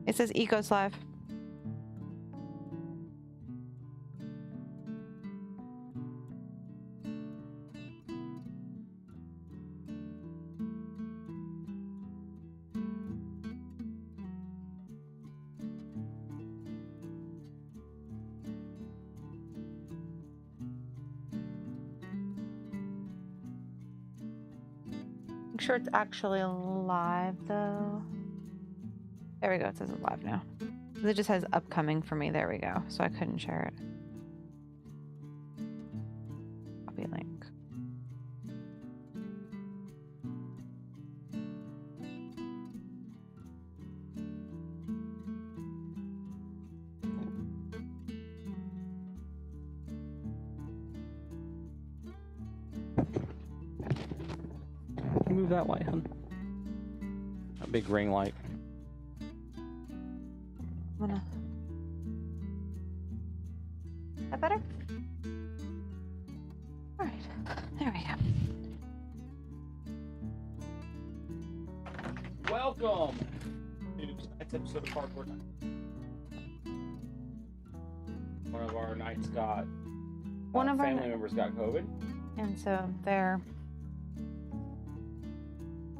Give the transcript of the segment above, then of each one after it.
It says Ecos Live. Make sure it's actually live though. There we go. It says it's live now. It just has upcoming for me. There we go. So I couldn't share it. Copy link. Move that light, hun. That big ring light. I'm gonna. Is that better? All right. There we go. Welcome to tonight's episode of Cardboard Night. One of our nights got One of our family members got COVID, and so they're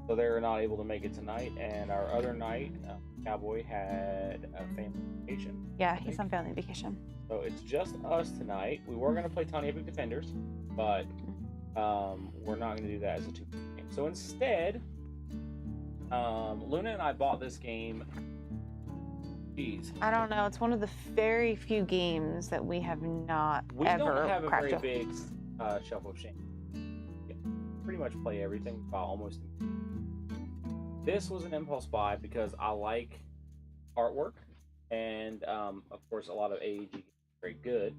so they're not able to make it tonight. And our other night, Cowboy had a family vacation. yeah, he's on family vacation. So it's just us tonight. We were going to play Tiny Epic Defenders, but we're not going to do that as a two-player game. So instead, Luna and I bought this game. Geez, I don't know. It's one of the very few games that we have not we ever don't have a cracked very open. big shelf of shame. Yeah, pretty much play everything. We bought almost. This was an impulse buy because I like artwork, and of course a lot of AEG is very good.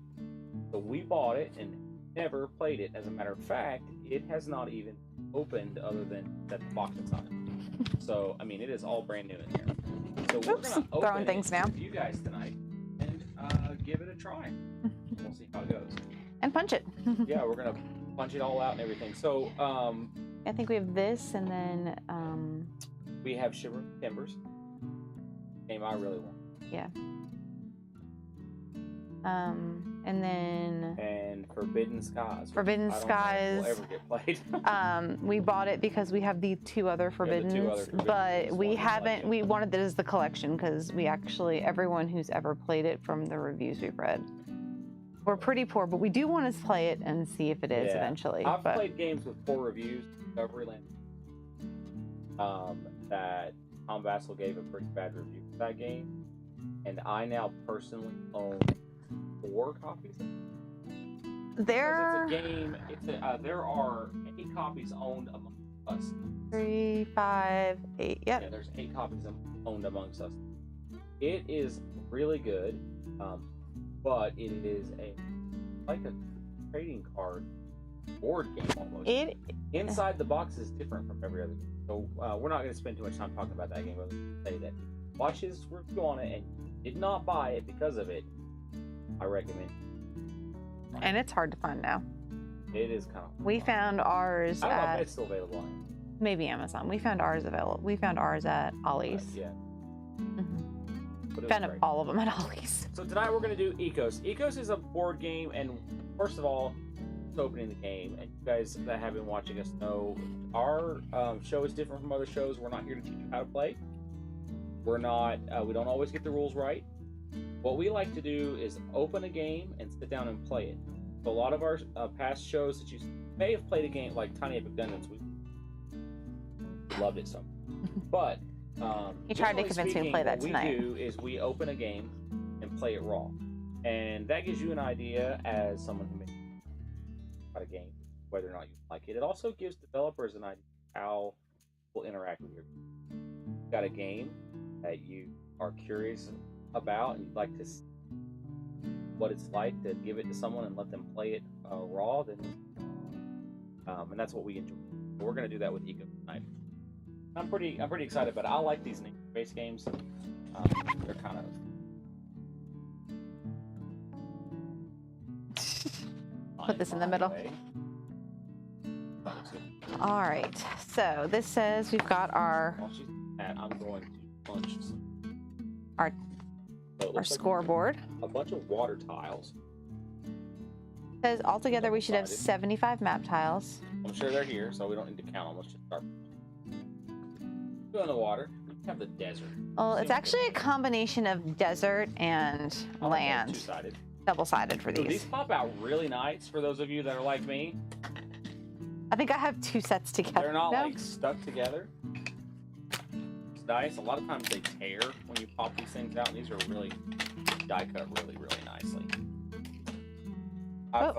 So we bought it and never played it. As a matter of fact, it has not even opened other than that box inside. So I mean, it is all brand new in here. So we're Oops, gonna open throwing things it now. for you guys tonight and give it a try. We'll see how it goes. And punch it. Yeah, we're gonna punch it all out and everything. So I think we have this, and then we have Shivering Timbers, game I really want, and then and Forbidden Skies. which Forbidden I don't Skies. know if will ever get played. We bought it because we have the two other Forbiddens, other Forbiddens. but This we one is haven't. like We wanted it as the collection because we actually, everyone who's ever played it from the reviews we've read, we're pretty poor, but we do want to play it and see if it is Yeah. eventually. I've but played games with poor reviews, Discovery Land, that Tom Vassell gave a pretty bad review for that game, and I now personally own 4 copies. there Because it's a game. There are 8 copies owned among us. 3, 5, 8. Yep. Yeah, there's 8 copies owned amongst us. It is really good, but it is like a trading card board game almost. It Inside the box is different from every other game. So we're not going to spend too much time talking about that game. But say that watch his review on it and did not buy it because of it. I recommend. and it's hard to find now. It is kind of. We found ours I don't know if at it's still available on maybe Amazon. We found ours available. We found ours at Ollie's. Yeah. Mhm. But it was Found great. all of them at Ollie's. So tonight we're going to do Ecos. Ecos is a board game, and first of all, it's opening the game. And you guys that have been watching us know our show is different from other shows. We're not here to teach you how to play. We're not. We don't always get the rules right. What we like to do is open a game and sit down and play it. So a lot of our past shows that you may have played a game like Tiny Epic Dungeons, we loved it so much. But He tried to generally convince me to speaking, play that what tonight. we do is we open a game and play it raw, and that gives you an idea as someone who makes a game whether or not you like it. It also gives developers an idea how people interact with your game. You've got a game that you are curious about and you'd like to see what it's like to give it to someone and let them play it raw, then and that's what we enjoy. So we're going to do that with Eco tonight. I'm pretty excited about it. I like these based games. They're kind of Put this in the middle. way. All right. So this says we've got our While she's doing that, I'm going to punch some our So it looks like scoreboard. a bunch of water tiles. Says altogether we should have Double-sided. 75 map tiles. I'm sure they're here, so we don't need to count them. Let's just start. Go in the water. We have the desert. Well, Seems it's actually a combination of desert and land. Two-sided. Double-sided for So these. these pop out really nice for those of you that are like me. I think I have 2 sets together. They're not No? like stuck together. It's nice. A lot of times they tear when you pop these things out, and these are really die cut really, really nicely. I've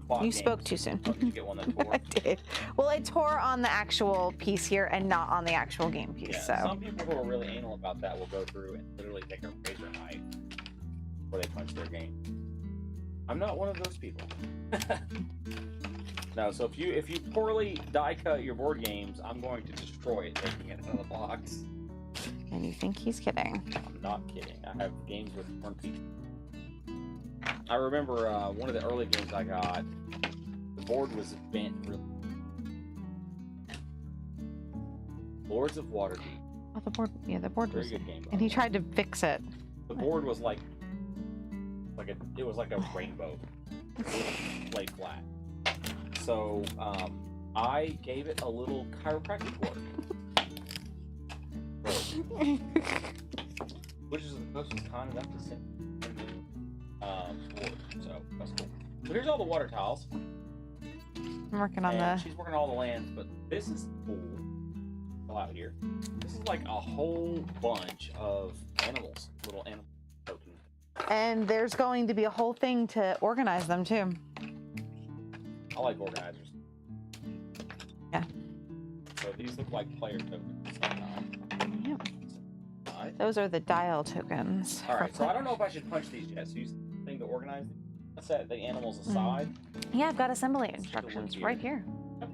bought You games. spoke too soon. Oh, did you get one that tore? I did. Well, it tore on the actual piece here and not on the actual game piece. Yeah, So some people who are really anal about that will go through and literally take a razor knife before they punch their game. I'm not one of those people. No, so if you poorly die cut your board games, I'm going to destroy it taking it out of the box. and you think he's kidding? I'm not kidding. I have games with torn pieces. I remember one of the early games I got, the board was bent really. Lords of Waterdeep. Oh, the board. Yeah, the board Very was. good game. by And the he way. tried to fix it. The board was like it was like a rainbow. It laid flat. So I gave it a little chiropractic work. Which is the coach was kind enough to send board. So that's cool. So here's all the water tiles. I'm working on And the. she's working all the lands, but this is cool. Go out here. This is like a whole bunch of animals, little animal tokens. And there's going to be a whole thing to organize them too. I like organizers. Yeah. So these look like player tokens. Yep. Alright. Those are the dial tokens. All for right. So I play- don't know if I should punch these yet. So use the thing to organize them. Let's set the animals aside. Yeah, I've got assembly Let's take a look instructions here. right here. I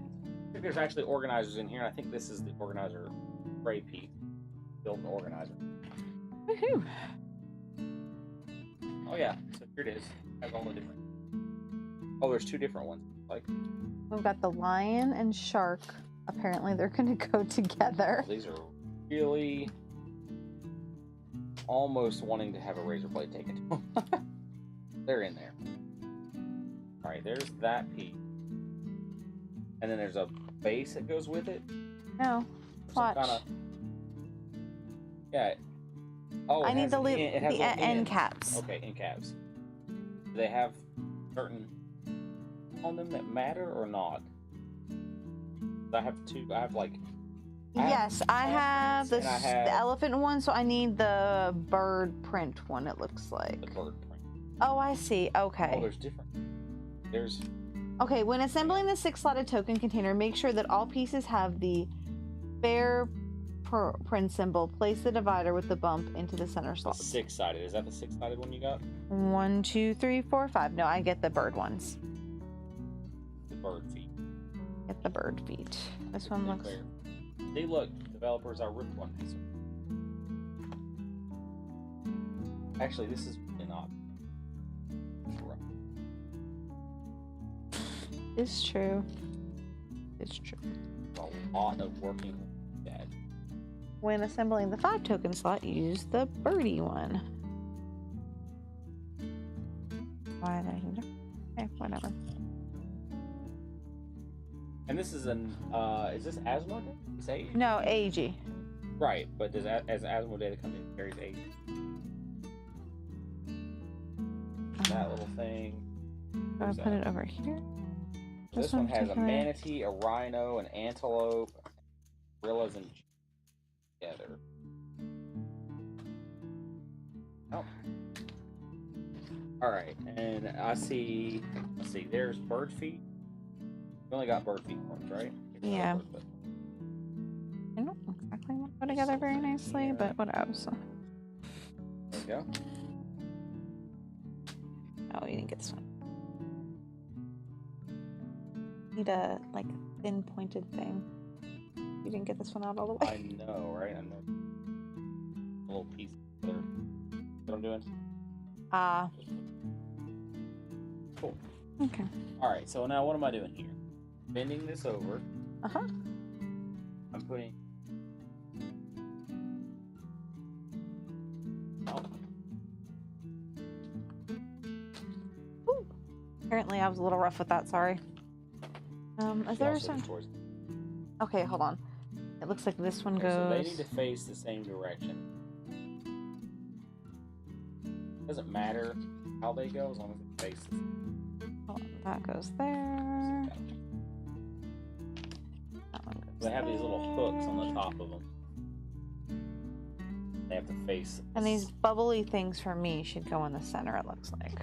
think there's actually organizers in here. I think this is the organizer spray piece. Build an organizer. Woohoo! Oh yeah. So here it is. Has all the different. Oh, there's 2 different ones. Like We've got the lion and shark. Apparently, they're going to go together. these are really almost wanting to have a razor blade taken to them. They're in there. All right. There's that piece. And then there's a base that goes with it. No, Some watch. kinda- Yeah. Oh, I it need has the, an it has the little end ends. caps. Okay, end caps. Do they have certain on them that matter or not? I have 2. I have like. I have Yes, I have the, and I have- the elephant one, so I need the bird print one, it looks the like. bird print. Oh, I see. Oh, Okay. there's different. There's. Okay, when assembling the 6-slotted token container, make sure that all pieces have the fair print symbol. Place the divider with the bump into the center The slot. 6-sided. Is that the 6-sided one you got? 1, 2, 3, 4, 5. No, I get the bird ones. The bird feet. Get the bird feet. This one They're looks. clear. See, look, developers, I ripped one. Actually, this is really not. It's true. It's true. A lot of working with that. When assembling the 5 token slot, use the birdie one. Why did I do that? Okay, whatever. And this is an. Is this Asmodee? Is age? No, AG. Right, but does as Asmodee that comes in carries age? That little thing. I'll Where's put that? it over here. This one has a particular- manatee, a rhino, an antelope, gorillas, and together. Oh. All right, and I see. Let's see. There's bird feet. We only got bird feet ones, right? Yeah. Bird feet. I don't exactly want to go together very nicely, but whatever. So. There we go. Oh, you didn't get this one. Need a like thin pointed thing. You didn't get this one out all the way. I know, right? I know. A little piece there. What I'm doing? Ah, Cool. okay. All right. So now what am I doing here? Bending this over. Uh huh. I'm putting. Oh, Ooh. Apparently, I was a little rough with that. Sorry. Is she there also some? destroys. Okay, hold on. It looks like this one Okay, so they goes. need to face the same direction. Doesn't matter how they go as long as it faces. Hold on, that goes there. That one goes They have these little hooks on the there. top of them. They have to face. And these bubbly things for me should go in the center, it looks like.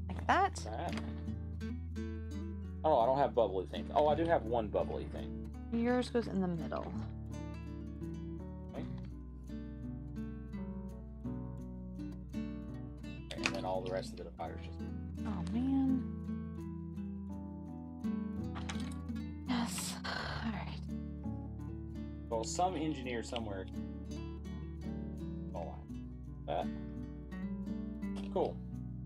Like that. That. Oh, I don't have bubbly things. Oh, I do have one bubbly thing. Yours goes in the middle. Okay. And then all the rest of the dividers just. Oh, man. Yes. Alright. Well, some engineer somewhere. Oh, that. Cool.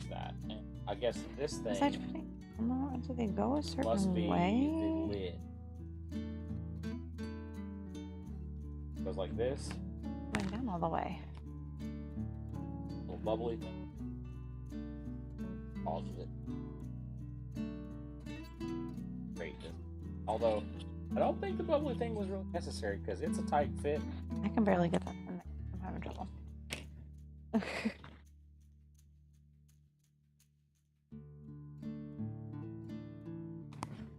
That. And I guess this Was I thing putting. Do they go a must certain be the way? lid. Goes like this. Going down all the way. Little bubbly thing. Pauses it. Great. Although, I don't think the bubbly thing was really necessary because it's a tight fit. I can barely get that in there. I'm having trouble.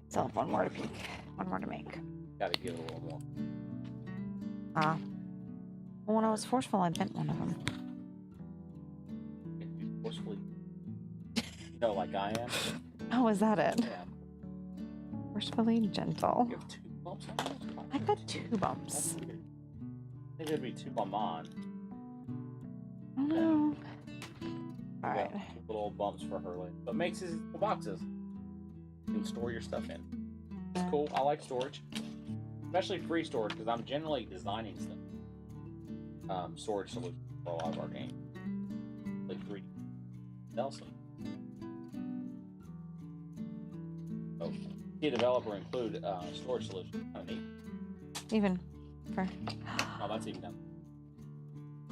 Still have one more to peek. One more to make. Gotta give it a little more. Ah. Well, when I was forceful, I bent one of them. If you forcefully, like I am. Oh, is that it? Yeah. Forcefully gentle. You have 2 bumps on this? I got 2 That's bumps. weird. I think there'd be 2 on mine. Oh no. Alright. Yeah, 2 little bumps for her leg. But makes these little boxes. You can store your stuff in. It's cool. I like storage. Especially free storage, because I'm generally designing stuff. Storage solutions for a lot of our games. Like 3D. Nelson. So, see a developer include storage solutions. Kind of neat. Even for. Oh, that's even done.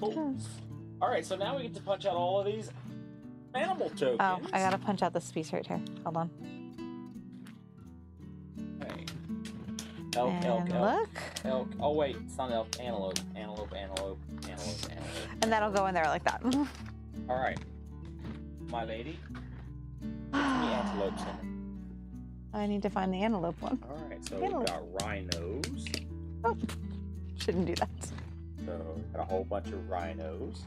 Cool. Alright, so now we get to punch out all of these animal tokens. Oh, I gotta punch out this piece right here. Hold on. Okay. Elk, And elk, elk. look. Elk. Oh, wait. It's not elk. Antelope. Antelope, antelope, antelope, antelope. And that'll go in there like that. Alright. My lady. Put the antelopes in. I need to find the antelope one. Alright, so Antelope. we've got rhinos. Oh, shouldn't do that. So we've got a whole bunch of rhinos.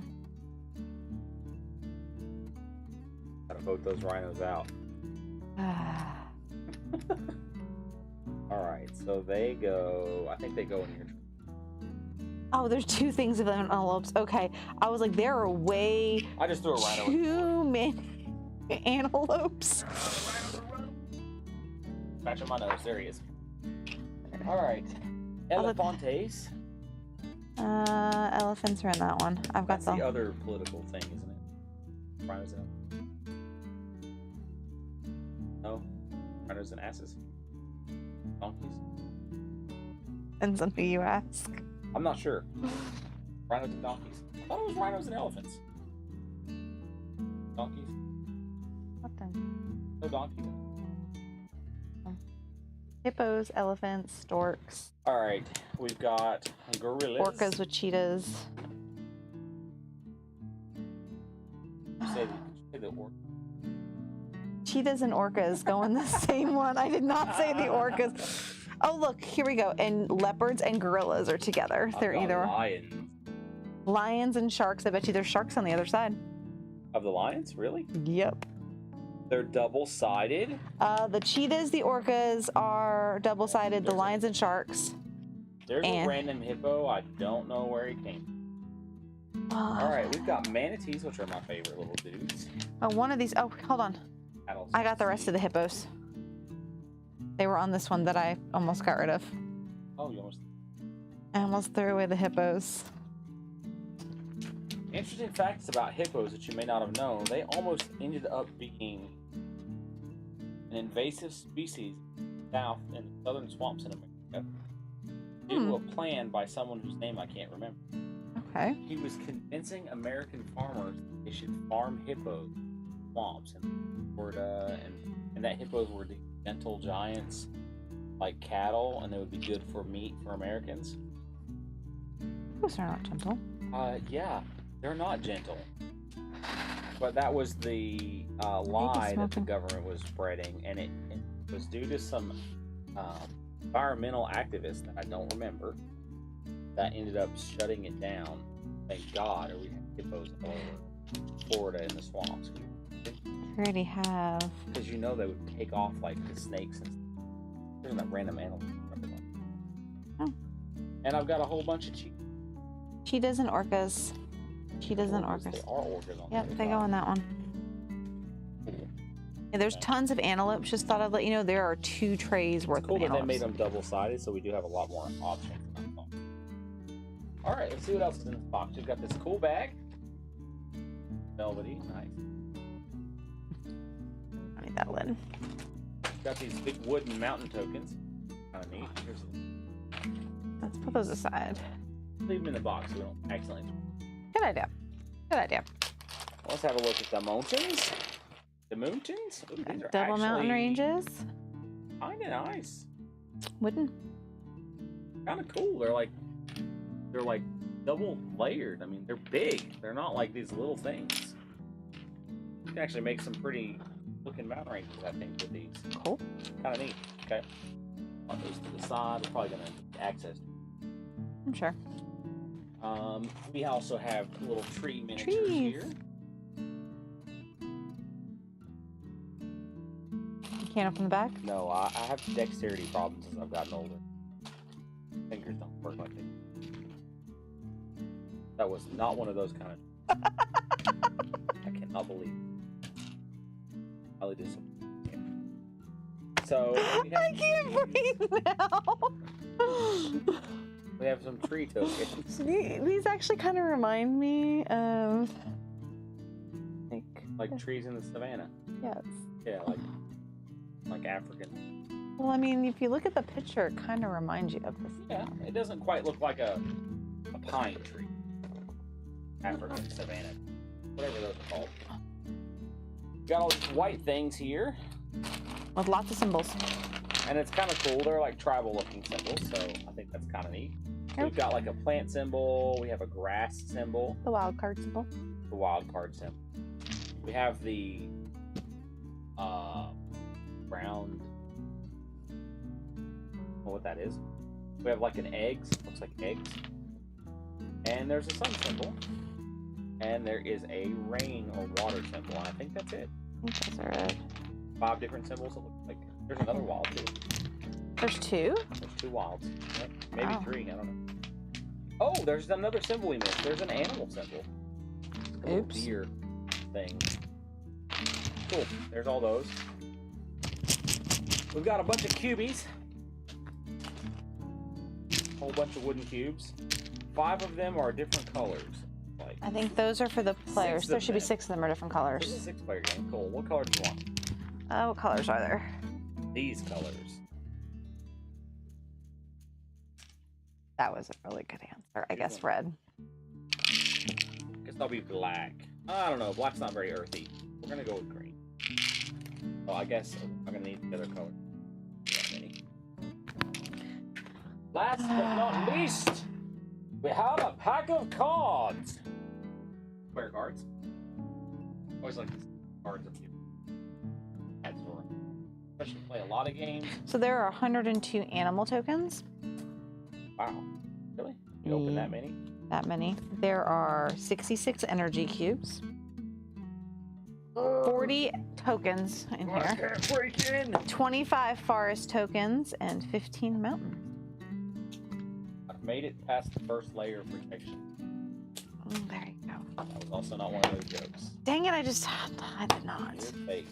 Gotta vote those rhinos out. Alright, so they go. I think they go in your. Oh, there's 2 things of antelopes. Okay. I was like, there are way I just threw a rhino in. too many antelopes. Scratching my nose. There he is. Alright. Elephantes. Elephants are in that one. I've got That's the other political thing, isn't it? Rhinos and no? Rhinos and asses? Donkeys? Depends on who you ask. I'm not sure. Rhinos and donkeys. I thought it was rhinos and elephants. Donkeys? What then? No donkeys. Hippos, elephants, storks, Alright, we've got gorillas. orcas with cheetahs. You say the orca. Cheetahs and orcas go in the same one. I did not say the orcas. Oh, look, here we go. And leopards and gorillas are together. I've They're got either lions. lions and sharks. I bet you there's sharks on the other side. Of the lions? Really? Yep. They're double-sided? The cheetahs, the orcas are double-sided. The lions and sharks. There's a And- random hippo. I don't know where he came from. Alright, we've got manatees, which are my favorite little dudes. Oh, one of these. Oh, hold on. Paddles. I got the rest of the hippos. They were on this one that I almost got rid of. Oh, you almost. I almost threw away the hippos. Interesting facts about hippos that you may not have known. They almost ended up being an invasive species south in the southern swamps in America due to a plan by someone whose name I can't remember. Okay. He was convincing American farmers they should farm hippos in swamps in Florida, and that hippos were the gentle giants like cattle, and they would be good for meat for Americans. Those are not gentle. Yeah, they're not gentle. But that was the lie that the government was spreading, and it was due to some environmental activists that I don't remember that ended up shutting it down. Thank God, or we had hippos all over Florida in the swamps. We already have. Because you know they would take off like the snakes and there's that random animal. Oh. And I've got a whole bunch of cheetahs and orcas. Cheetahs and orcas. They are orcas on Yep, they go on that one. Yeah, there's tons of antelopes. Just thought I'd let you know there are 2 trays worth cool of that antelopes. they made them double-sided, so we do have a lot more options than I thought. All right, let's see what else is in this box. We've got this cool bag. Velvety, nice. I need that lid. We've got these big wooden mountain tokens. Kind of neat. Let's put those aside. Leave them in the box so we don't accidentally. Good idea. Good idea. Let's have a look at the mountains. The mountains? Ooh, these are Double mountain ranges. Kind of nice. Wooden. Kind of cool. They're like double layered. I mean, they're big. They're not like these little things. You can actually make some pretty looking mountain ranges, I think, with these. Cool. Kind of neat. Okay. Put those to the side. We're probably gonna get access. I'm sure. We also have little tree miniatures Trees. here. You can't open the back? No, I have dexterity problems as I've gotten older. Fingers don't work like they. That was not one of those kind of. I cannot believe. I'll do some. So we have, I can't breathe now. we have some tree tokens. These actually kind of remind me of Like trees in the savannah. yes. Yeah, like African. Well, I mean, if you look at the picture, it kind of reminds you of this. Yeah, it doesn't quite look like a pine tree. African savanna. Whatever those are called. Got all these white things here. With lots of symbols. And it's kind of cool. They're like tribal looking symbols, so I think that's kind of neat. Yep. We've got like a plant symbol. We have a grass symbol. The wild card symbol. The wild card symbol. We have the round. I don't know what that is. We have like an eggs. Looks like eggs. And there's a sun symbol. And there is a rain or water symbol. And I think that's it. I think those are it. 5 different symbols. It looks like there's another wild too. There's 2? There's 2 wilds. Yep. Maybe Wow. 3. I don't know. Oh, there's another symbol we missed. There's an animal symbol. It's like a little Oops. deer thing. Cool. There's all those. We've got a bunch of cubies. A whole bunch of wooden cubes. 5 of them are different colors. Like I think those are for the players. 6 There of should be them. 6 of them are different This is colors. a 6-player game. Cool. What color do you want? What colors are there? These colors. That was a really good answer. I Good guess one. red. Guess that'll be black. I don't know. Black's not very earthy. We're gonna go with green. So I guess I'm gonna need the other color. That many. Last but not least, we have a pack of cards. Square cards. Always like these cards up here. That's for especially play a lot of games. So there are 102 animal tokens. Wow. Really? You open that many? That many. There are 66 energy cubes. 40 tokens in I here. can't break in. 25 forest tokens and 15 mountain. I've made it past the first layer of protection. There you go. That was also not one of those jokes. Dang it, I did not. Your face.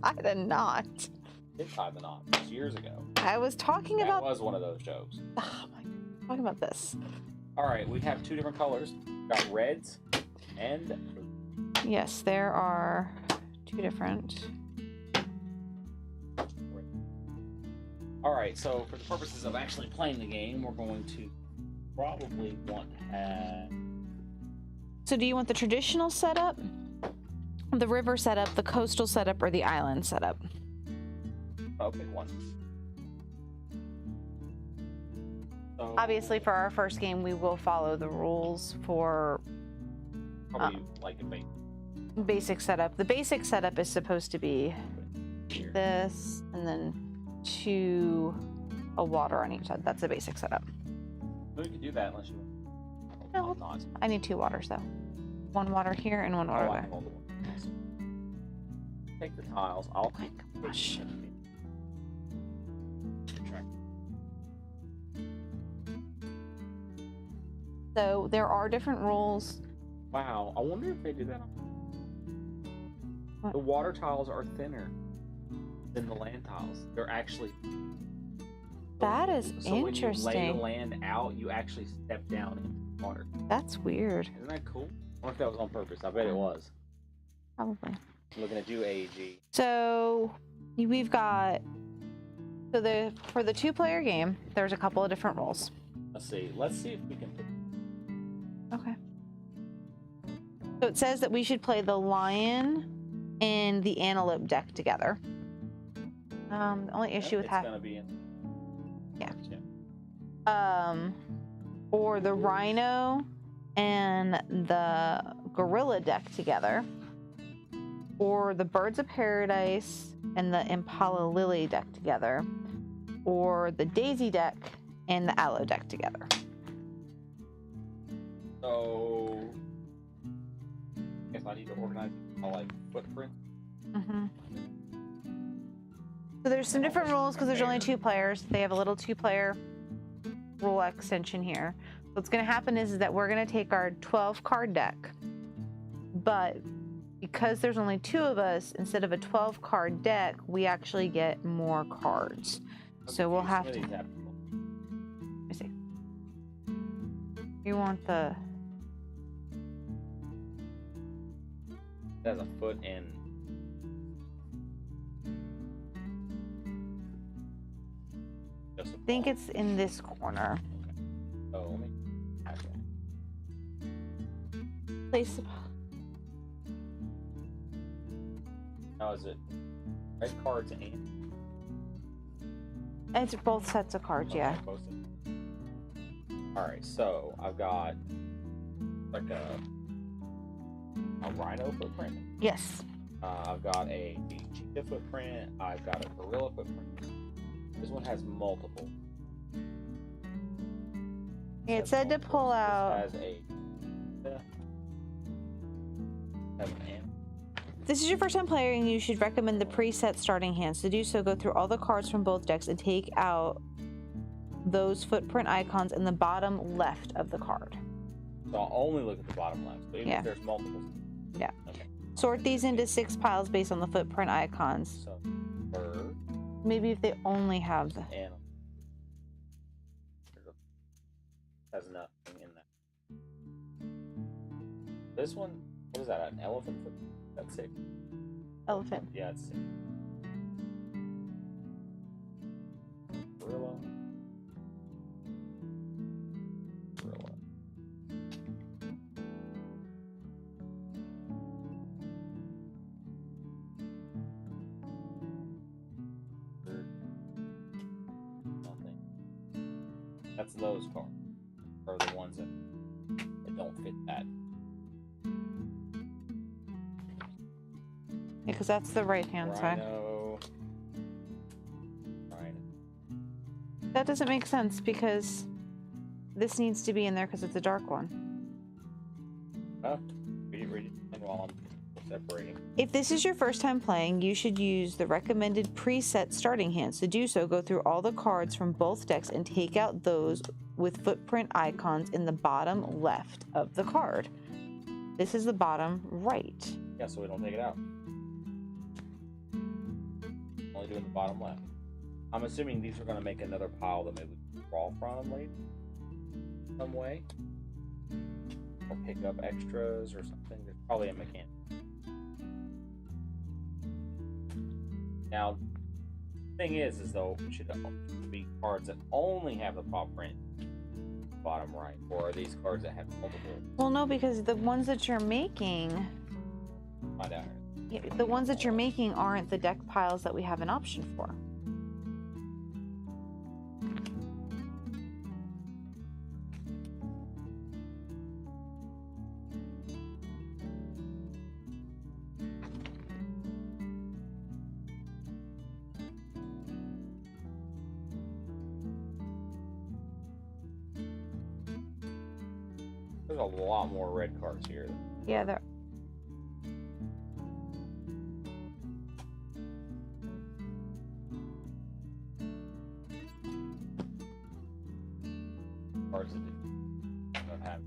I did not. Did tie the knot. It was years ago. I was talking That about. was one of those jokes. Oh my, talking about this. All right, we have 2 different colors. We've got reds and blue. Yes, there are 2 different. All right, so for the purposes of actually playing the game, we're going to probably want to have. So do you want the traditional setup, the river setup, the coastal setup, or the island setup? I'll pick one. So, Obviously, for our first game, we will follow the rules for probably like a basic setup. The basic setup is supposed to be here. this, and then a water on each side. That's the basic setup. So we could do that unless you. No. I'm not. I need 2 waters though. 1 water here and 1 water Oh, I there. have all the ones. Take the tiles. I'll Oh my gosh. So there are different rules. Wow, I wonder if they do that. What? The water tiles are thinner than the land tiles. They're actually. That is so when you lay interesting. the land out, you actually step down into the water. That's weird. Isn't that cool? I wonder if that was on purpose. I bet it was. Probably. I'm looking at you, AEG. So we've got for the 2-player game, there's a couple of different rules. Let's see. Let's see if we can. Okay. So it says that we should play the lion and the antelope deck together. The only issue with it's having gonna be in. Yeah. Or the rhino and the gorilla deck together, or the birds of paradise and the impala lily deck together, or the daisy deck and the aloe deck together. So, if I need to organize my like footprint. So there's some different rules because there's only 2 players. They have a little 2-player rule extension here. What's going to happen is that we're going to take our 12 card deck, but because there's only 2 of us, instead of a 12 card deck, we actually get more cards. So we'll have to. Let me see. You want the. It has a foot in. I think it's in this corner. Okay. Oh, let me. Place. How is it? Red cards and. It's both sets of cards, yeah. Alright, so I've got like a rhino footprint. Yes. I've got a cheetah footprint. I've got a gorilla footprint. This one has multiple. Yeah, it said to pull out. This has a. Has an ant. If this is your first time playing, you should recommend the preset starting hands. To do so, go through all the cards from both decks and take out those footprint icons in the bottom left of the card. So I'll only look at the bottom left. So even Yeah. if there's multiples. Yeah. Okay. Sort these into 6 piles based on the footprint icons. So bird Maybe if they only have the. and has nothing in that. This one, what is that? An elephant foot? That's 6. Elephant. Yeah, it's 6. Gorilla. Gorilla. Bird. Nothing. That's those cards. Are the ones that don't fit that. Yeah, because that's the right hand side. Rhino. That doesn't make sense because this needs to be in there because it's a dark one. Oh, read it while I'm separating. If this is your first time playing, you should use the recommended preset starting hands. To do so, go through all the cards from both decks and take out those with footprint icons in the bottom left of the card. This is the bottom right. Yeah, so we don't take it out. Only doing the bottom left. I'm assuming these are going to make another pile that maybe we can draw from later. Some way. Or pick up extras or something. There's probably a mechanic. Now, the thing is though, it should be cards that only have the paw print bottom right, or are these cards that have multiple? Well, no, because the ones that you're making, Find out. the ones that you're making aren't the deck piles that we have an option for. There's a lot more red cards here. Yeah, there. Cards that don't have.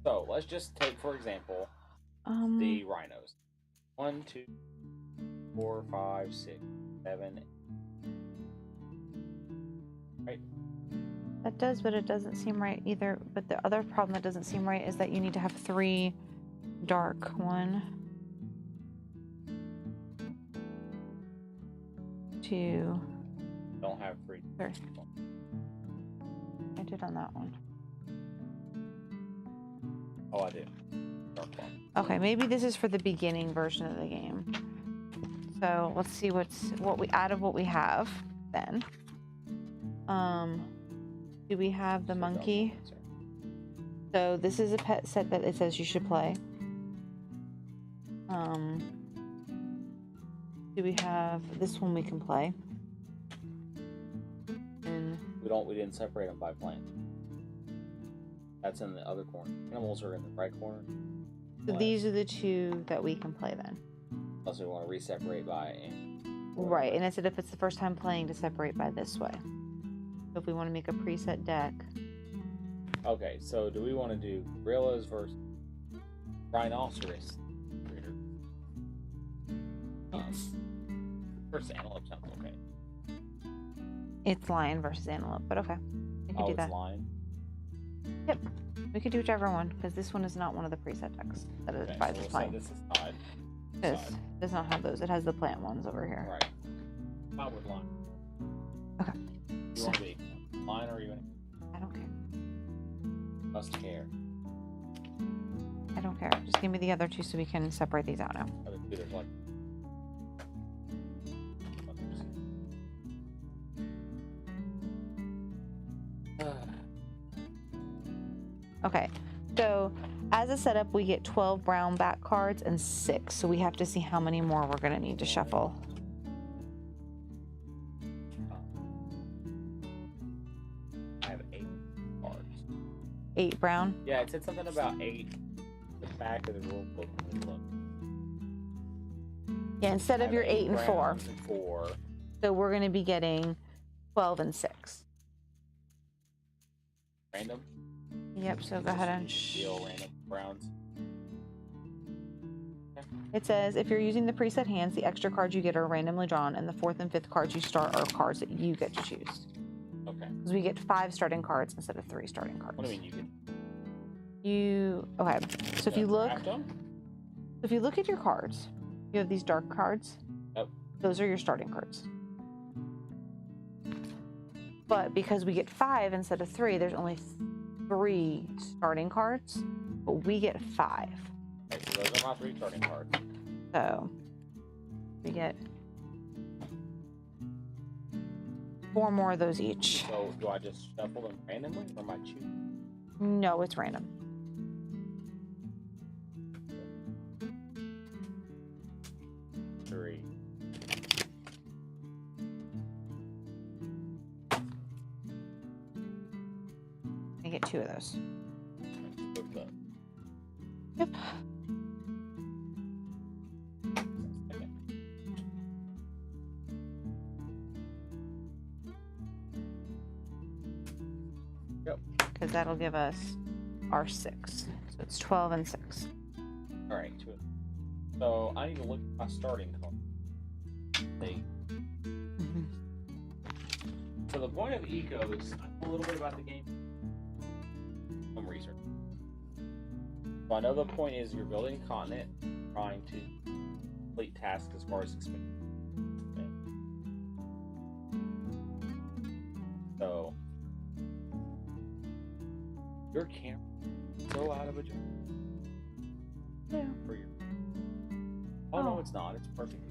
So let's just take, for example, the rhinos. 1, 2, 4, 5, 6, 7. Right. That does, but it doesn't seem right either. But the other problem that doesn't seem right is that you need to have 3 dark. 1, 2. Don't have 3. 3. I did on that one. Oh, I do. Dark one. Okay, maybe this is for the beginning version of the game. So let's see what we out of what we have then. Do we have the monkey? So this is a pet set that it says you should play. Do we have this one we can play? And We didn't separate them by plant. That's in the other corner. Animals are in the right corner. so these are the 2 that we can play then. Unless we want to re-separate by Right, and it said if it's the first time playing to separate by this way. So if we want to make a preset deck. Okay, so do we want to do gorillas versus rhinoceros? Versus antelope sounds okay. It's lion versus antelope, but okay. We can do that. It's lion. Yep. We could do whichever one, because this one is not one of the preset decks that it Okay, advises so we'll playing. say this is side. This does not have those. It has the plant ones over here. Right. How with lion? Okay. You want to be lion or are you going I don't care. must care? I don't care. Just give me the other 2 so we can separate these out now. Other two, there's like. Okay. So as a setup, we get 12 brown back cards and 6. So we have to see how many more we're going to need to shuffle. I have 8 cards. 8 brown. Yeah, it said something about 8. The back of the rule book. Let me look. Yeah, instead I of have your 8 and 4. browns and 4. So we're going to be getting 12 and 6. Random. Yep, so go ahead and deal random browns. It says if you're using the preset hands, the extra cards you get are randomly drawn, and the 4th and 5th cards you start are cards that you get to choose. Okay. Because we get 5 starting cards instead of 3 starting cards. What do you mean You okay? So if you look, draft them? if you look at your cards, you have these dark cards. Yep. Those are your starting cards. But because we get 5 instead of 3, there's only 3 starting cards, but we get 5. Okay, so those are my 3 starting cards. So we get 4 more of those each. So do I just shuffle them randomly or am I choosing? No, it's random. Three. I get 2 of those. Flip them. Yep. Okay. Yep. Because that'll give us our 6. So it's 12 and 6. All right. So I need to look at my starting card. See. So the point of Ecos, I know a little bit about the game. Some research. So I know the point is you're building a continent, trying to complete tasks as far as expansion. Okay. Your camera is so out of a joint Yeah. for your. Oh, no, Oh. it's not. It's perfect.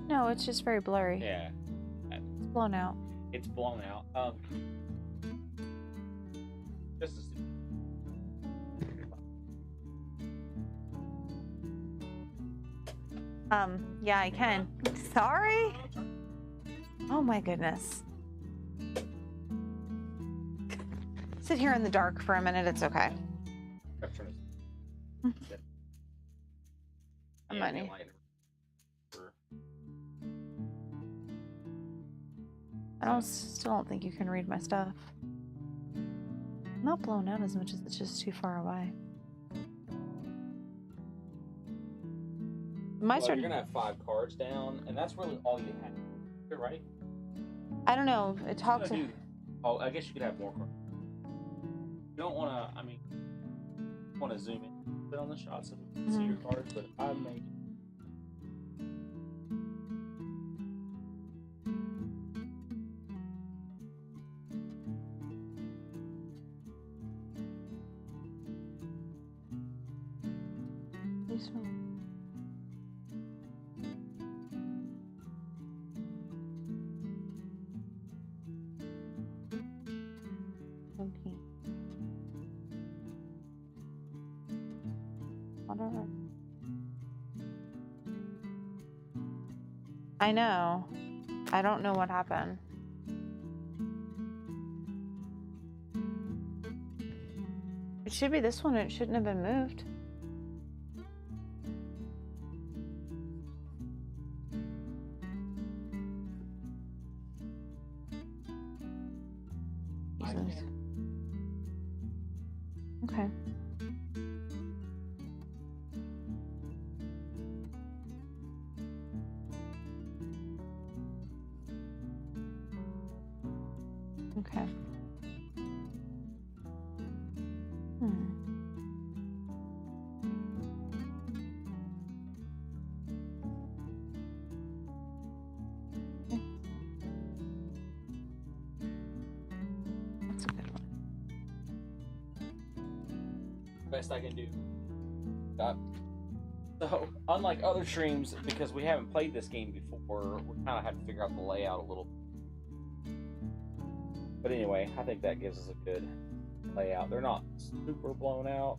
No, it's just very blurry. Yeah, It's blown out. it's blown out. Just as. Yeah, I can. Sorry. Oh my goodness. Sit here in the dark for a minute. It's okay. I'm Yeah, money. Still don't think you can read my stuff. Not blown out as much as it's just too far away. Well, you're gonna have 5 cards down, and that's really all you have. You're right. I don't know. It talks. Oh, I guess you could have more cards. You don't want to. I mean, want to zoom in a bit on the shot so we can see your cards, but I make. This one. Okay. Whatever. I know. I don't know what happened. It should be this one. It shouldn't have been moved. Jesus. Okay. Okay. Okay. That's a good one. Best I can do. So, unlike other streams, because we haven't played this game before, we kind of had to figure out the layout a little. But anyway, I think that gives us a good layout. They're not super blown out.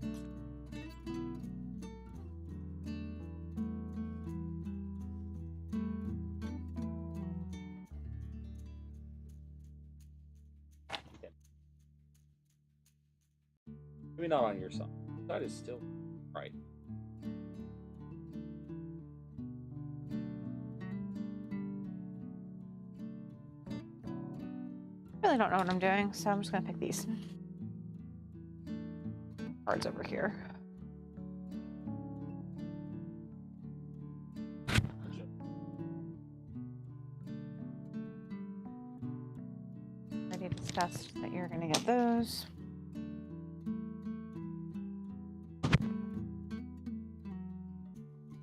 Maybe not on your side. That is still right. I really don't know what I'm doing, so I'm just gonna pick these cards over here. Already discussed that you're gonna get those.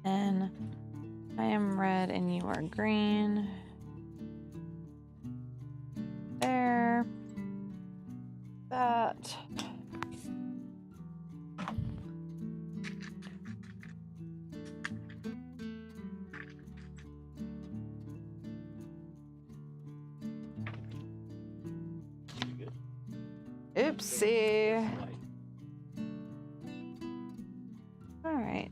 And I am red and you are green. There. That. Oopsie. All right.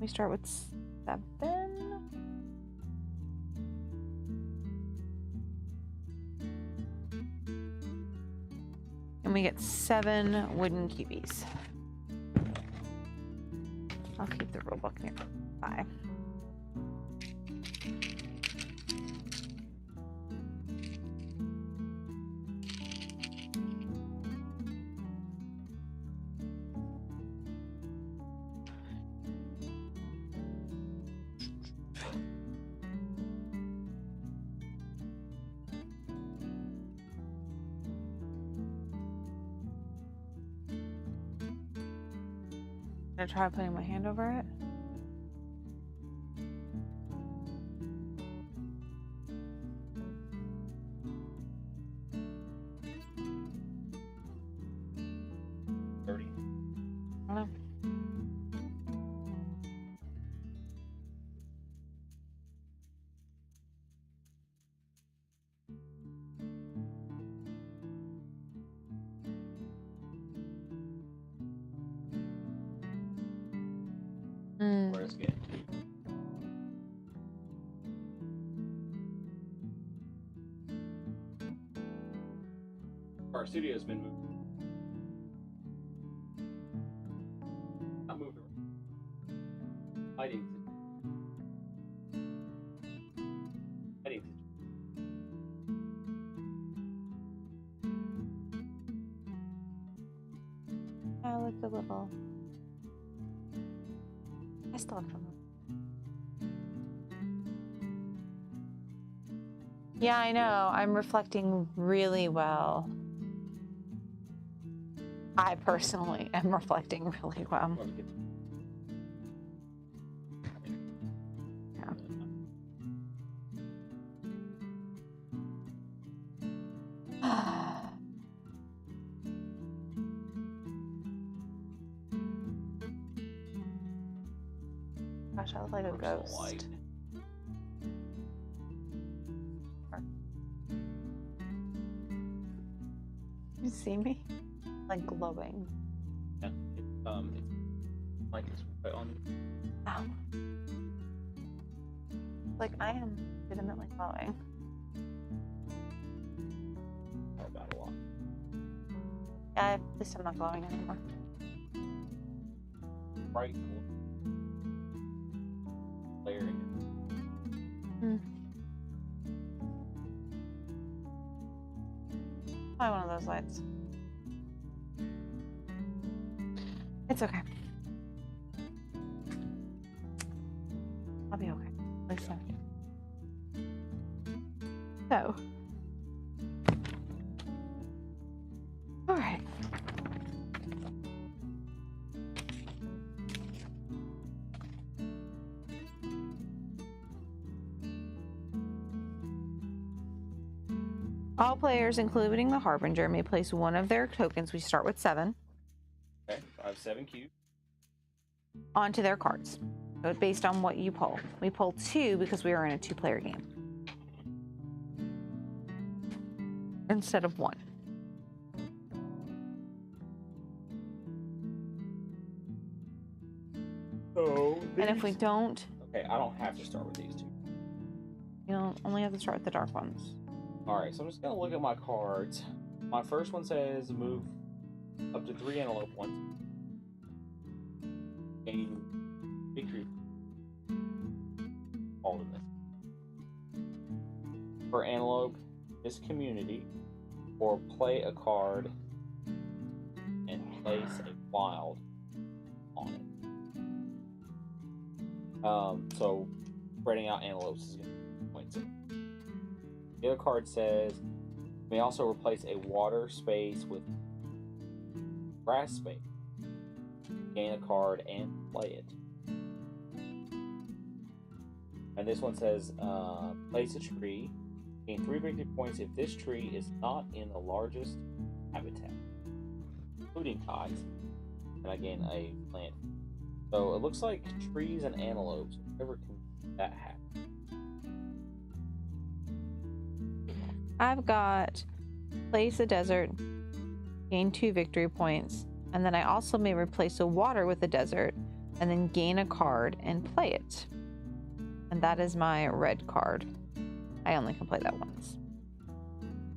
We start with 7. And we get 7 wooden cubies. I'll keep the rule book nearby. Gonna try putting my hand over it. Dirty. I don't know. Where it's good. Our studio's been moved. Not moved around. Lighting. Lighting. I looked a little. I still have trouble. Yeah, I know. I'm reflecting really well. I personally am reflecting really well. Yeah. Gosh, I look like a ghost. You see me? Like glowing. Yeah, it's like it's right on. Ow. Like I am legitimately glowing. About a lot. Yeah, at least I'm not glowing anymore. Bright. Layering. Buy one of those lights. It's okay. I'll be okay. Listen. So. All right. All players, including the Harbinger, may place one of their tokens. We start with 7. Okay, I have 7 cubes. Onto their cards. So based on what you pull. We pull 2 because we are in a 2-player game. Instead of 1. So And if we don't, okay, I don't have to start with these 2. you'll only have to start with the dark ones. Alright, so I'm just gonna look at my cards. My first one says move up to 3 antelope points. Gain victory. All of this. For antelope, this community, or play a card and place a wild on it. So spreading out antelopes is gonna be points. The other card says you may also replace a water space with grass space. Gain a card and play it. And this one says place a tree. Gain 3 victory points if this tree is not in the largest habitat, including ties. And I gain a plant. So it looks like trees and antelopes, whatever can that happen. I've got place a desert, gain 2 victory points, and then I also may replace a water with a desert, and then gain a card and play it. And that is my red card. I only can play that once.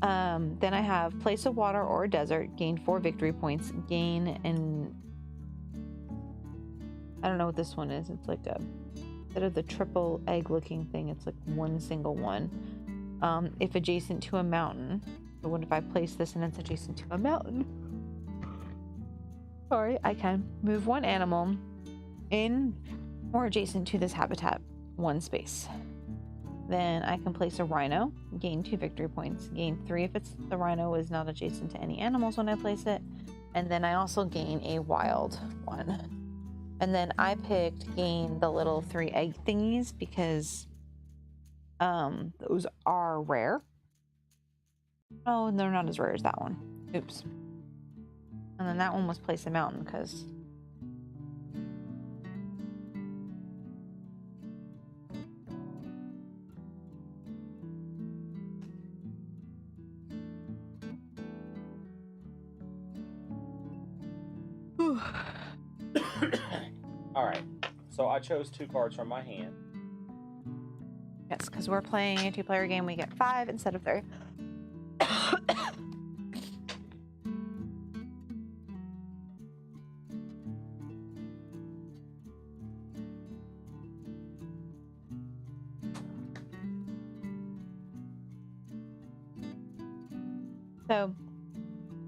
Then I have place a water or a desert, gain 4 victory points, gain and I don't know what this one is. It's like a instead of the triple egg looking thing, it's like one single one. If adjacent to a mountain. So what if I place this and it's adjacent to a mountain? Sorry, I can move 1 animal in or adjacent to this habitat, 1 space. Then I can place a rhino, gain 2 victory points, gain 3 if the rhino is not adjacent to any animals when I place it, and then I also gain a wild one. And then I picked gain the little 3 egg thingies because those are rare. Oh, they're not as rare as that one. Oops. And then that one was place a mountain because All right. So I chose 2 cards from my hand. yes, because we're playing a 2-player game, we get 5 instead of 3. So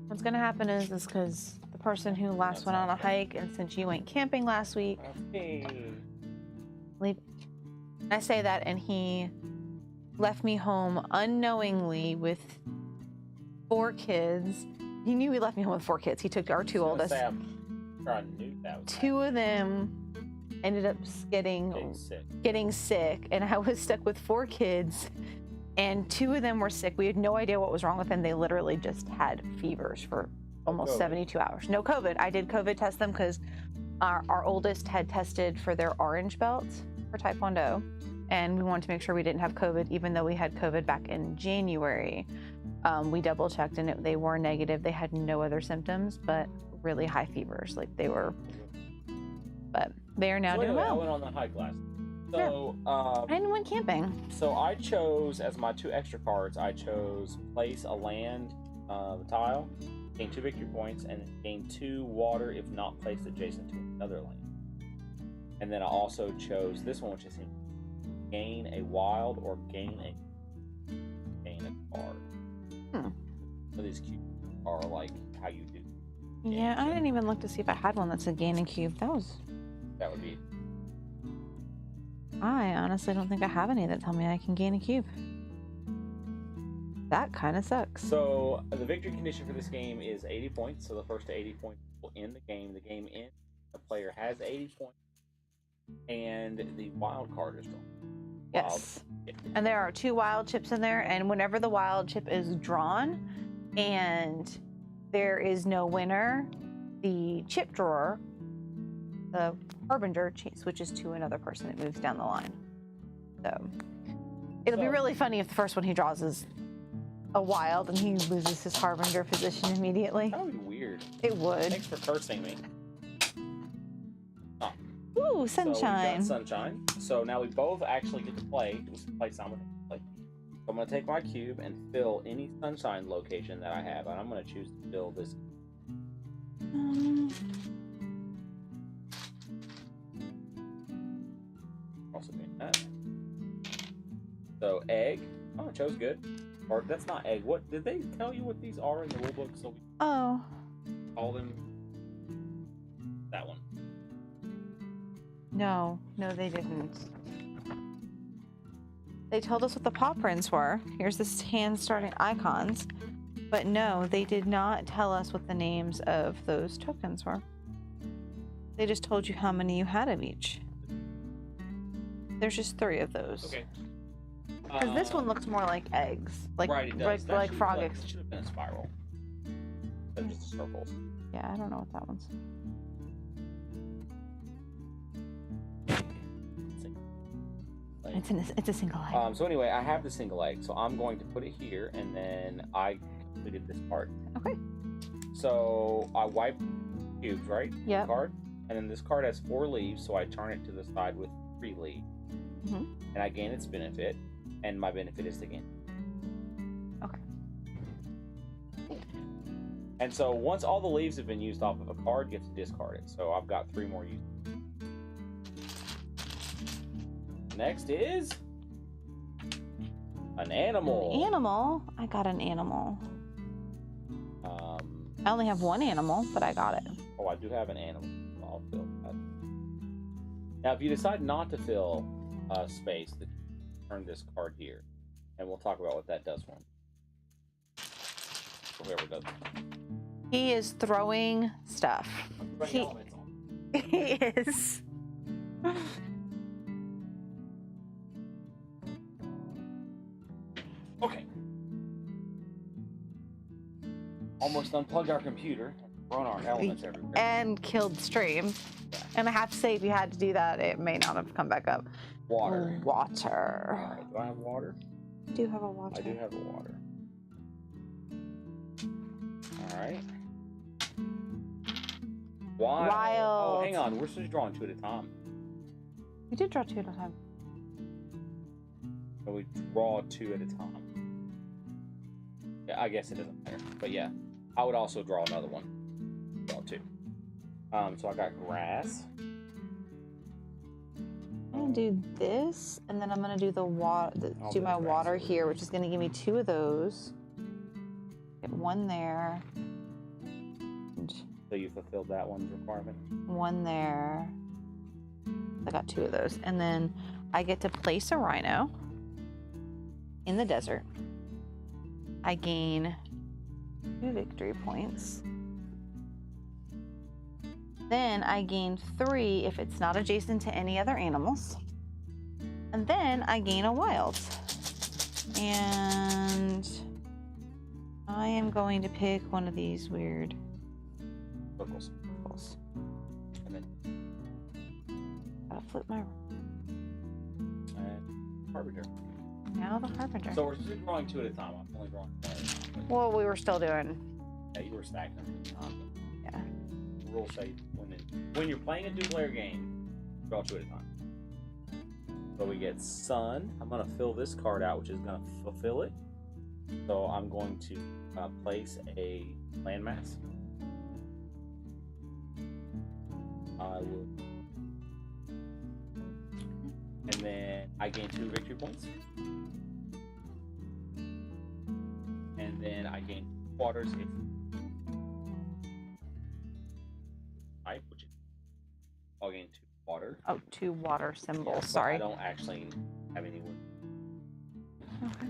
what's gonna happen is because the person who last went on a hike, and since you went camping last week, Okay. I say that, and he left me home unknowingly with 4 kids. He knew he left me home with 4 kids. He took our 2 oldest. I knew that was 2 of them ended up getting sick, and I was stuck with 4 kids, and 2 of them were sick. We had no idea what was wrong with them. They literally just had fevers for almost 72 hours. No COVID. I did COVID test them because our oldest had tested for their orange belt for Taekwondo, and we wanted to make sure we didn't have COVID, even though we had COVID back in January. We double checked, and they were negative. They had no other symptoms, but really high fevers. Like they were, but they are now doing I well. went on the hike last. So, And went camping. So I chose as my 2 extra cards. I chose place a land tile, gain 2 victory points, and gain 2 water if not placed adjacent to another land. And then I also chose this one, which is gain a wild or gain a card. So these cubes are like how you do. Yeah, I didn't even look to see if I had one that's a gain a cube. That would be. I honestly don't think I have any that tell me I can gain a cube. That kind of sucks. So the victory condition for this game is 80 points. So the first to 80 points will end the game. The game ends. The player has 80 points, and the wild card is drawn. Yes. And there are 2 wild chips in there, and whenever the wild chip is drawn and there is no winner, the chip drawer, the harbinger, switches to another person. It moves down the line. So it'll be really funny if the first one he draws is a wild and he loses his harbinger position immediately. That would be weird. It would. Thanks for cursing me. Ooh, sunshine. So we got sunshine. So now we both actually get to play. We play simultaneously. So I'm going to take my cube and fill any sunshine location that I have. And I'm going to choose to fill this. Also doing that. So egg. Oh, I chose good. Or that's not egg. What did they tell you what these are in the rulebook? So we call them that one. No, they didn't. They told us what the paw prints were. Here's this hand starting icons. But no, they did not tell us what the names of those tokens were. They just told you how many you had of each. There's just 3 of those. Okay. Because this one looks more like eggs. Like, right, it does. like frog eggs. It should have been a spiral. Instead of just circles. Yeah, I don't know what that one's. It's a single egg. So anyway, I have the single egg, so I'm going to put it here, and then I completed this part. Okay. So I wipe cubes, right? Yeah. Card, and then this card has 4 leaves, so I turn it to the side with 3 leaves, and I gain its benefit, and my benefit is to gain. Okay. And so once all the leaves have been used off of a card, you have to discard it. So I've got 3 more uses. Next is an animal. An animal? I got an animal. I only have 1 animal, but I got it. Oh, I do have an animal. I'll fill that. Now, if you decide not to fill space, then turn this card here, and we'll talk about what that does for him. Whoever does it. He is throwing stuff. He is. Okay. Almost unplugged our computer and thrown our elements everywhere. And killed stream. And I have to say, if you had to do that, it may not have come back up. Water. Water. All right. Do I have water? I do have a water. I do have a water. All right. Wild. Oh, hang on. We're supposed to draw 2 at a time. You did draw 2 at a time. So we draw 2 at a time. Yeah, I guess it doesn't matter. But yeah, I would also draw another one. Draw 2. So I got grass. I'm gonna do this, and then I'm gonna do the water. I'll Do do my the grass water over here, which is gonna give me 2 of those. Get 1 there. And So you fulfilled that one's requirement. 1 there. I got 2 of those, and then I get to place a rhino in the desert. I gain 2 victory points. Then I gain 3 if it's not adjacent to any other animals. And then I gain a wild. And I am going to pick one of these weird Circles. circles. And then Gotta flip my. Harbinger. Now the Harbinger. So we're just drawing 2 at a time. I'm only drawing 1. Well, we were still doing. Yeah, you were stacking them at the time. Yeah. The rules say when you're playing a 2-player game, draw 2 at a time. So we get sun. I'm going to fill this card out, which is going to fulfill it. So I'm going to place a landmass. I will. And then I gain 2 victory points. And then I gain waters if type, which is I'll gain 2 water. Oh, 2 water symbols. Yeah, but Sorry. I don't actually have any wood. Okay.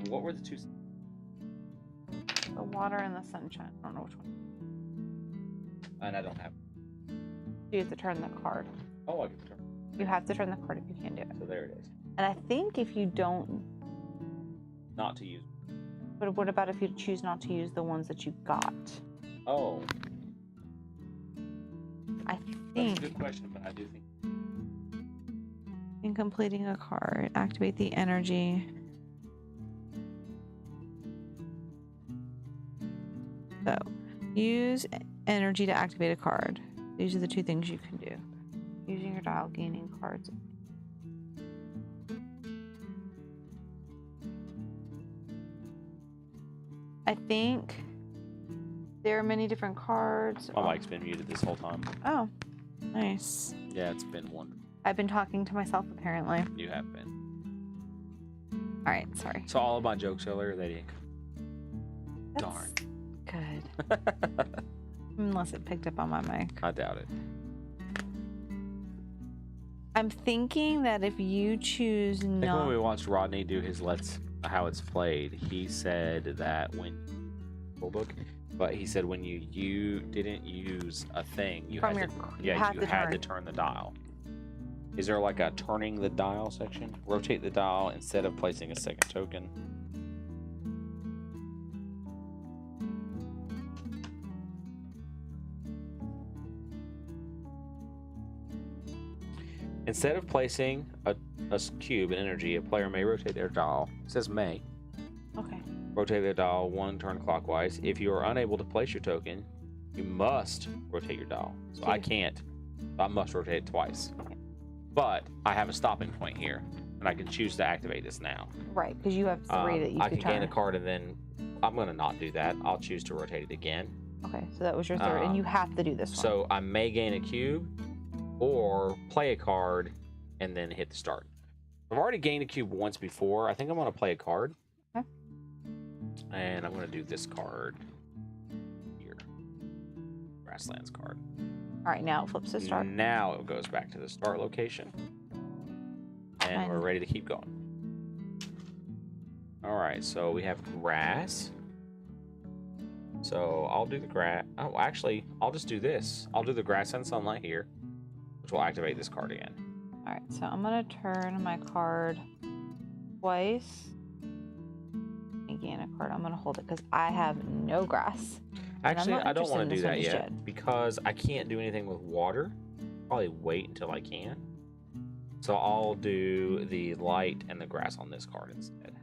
What were the 2? The water and the sunshine. I don't know which one. And I don't have. You have to turn the card. Oh, I get the turn. You have to turn the card if you can do it. So there it is. And I think if you don't, Not to use. but what about if you choose not to use the ones that you got? Oh, I that's a think good question, but I do think. in completing a card, activate the energy. So, use energy to activate a card. These are the 2 things you can do. Using your dial, gaining cards. I think there are many different cards. My mic's been muted this whole time. Oh, nice. Yeah, it's been wonderful. I've been talking to myself apparently. You have been. All right, sorry. So all of my jokes earlier, they didn't. Darn. Good. Unless it picked up on my mic. I doubt it. I'm thinking that if you choose I think when not, we watched Rodney do his how it's played, he said that when rule book, but he said when you didn't use a thing, you from had your to, you yeah, have you to had turn. to turn the dial. Is there like a turning the dial section? Rotate the dial instead of placing a second token. Instead of placing a cube in energy, a player may rotate their dial. It says may. Okay. Rotate the dial 1 turn clockwise. If you are unable to place your token, you must rotate your dial. So I can't. I must rotate it twice. But I have a stopping point here, and I can choose to activate this now. Right, because you have 3 that you I could can gain a turn. card, and then I'm going to not do that. I'll choose to rotate it again. Okay, so that was your 3rd, and you have to do this one. So I may gain a cube, or play a card, and then hit the start. I've already gained a cube once before. I think I'm going to play a card. Okay. And I'm going to do this card here. Grasslands card. All right, now it flips to start. Now it goes back to the start location. And we're ready to keep going. All right, so we have grass. So I'll do the grass. Oh, actually, I'll just do this. I'll do the grass and sunlight here, which will activate this card again. All right, so I'm gonna turn my card twice. Again, a card. I'm gonna hold it because I have no grass. Actually, not I don't interested want in to do this one that just yet yet. because I can't do anything with water. Probably wait until I can. So I'll do the light and the grass on this card instead.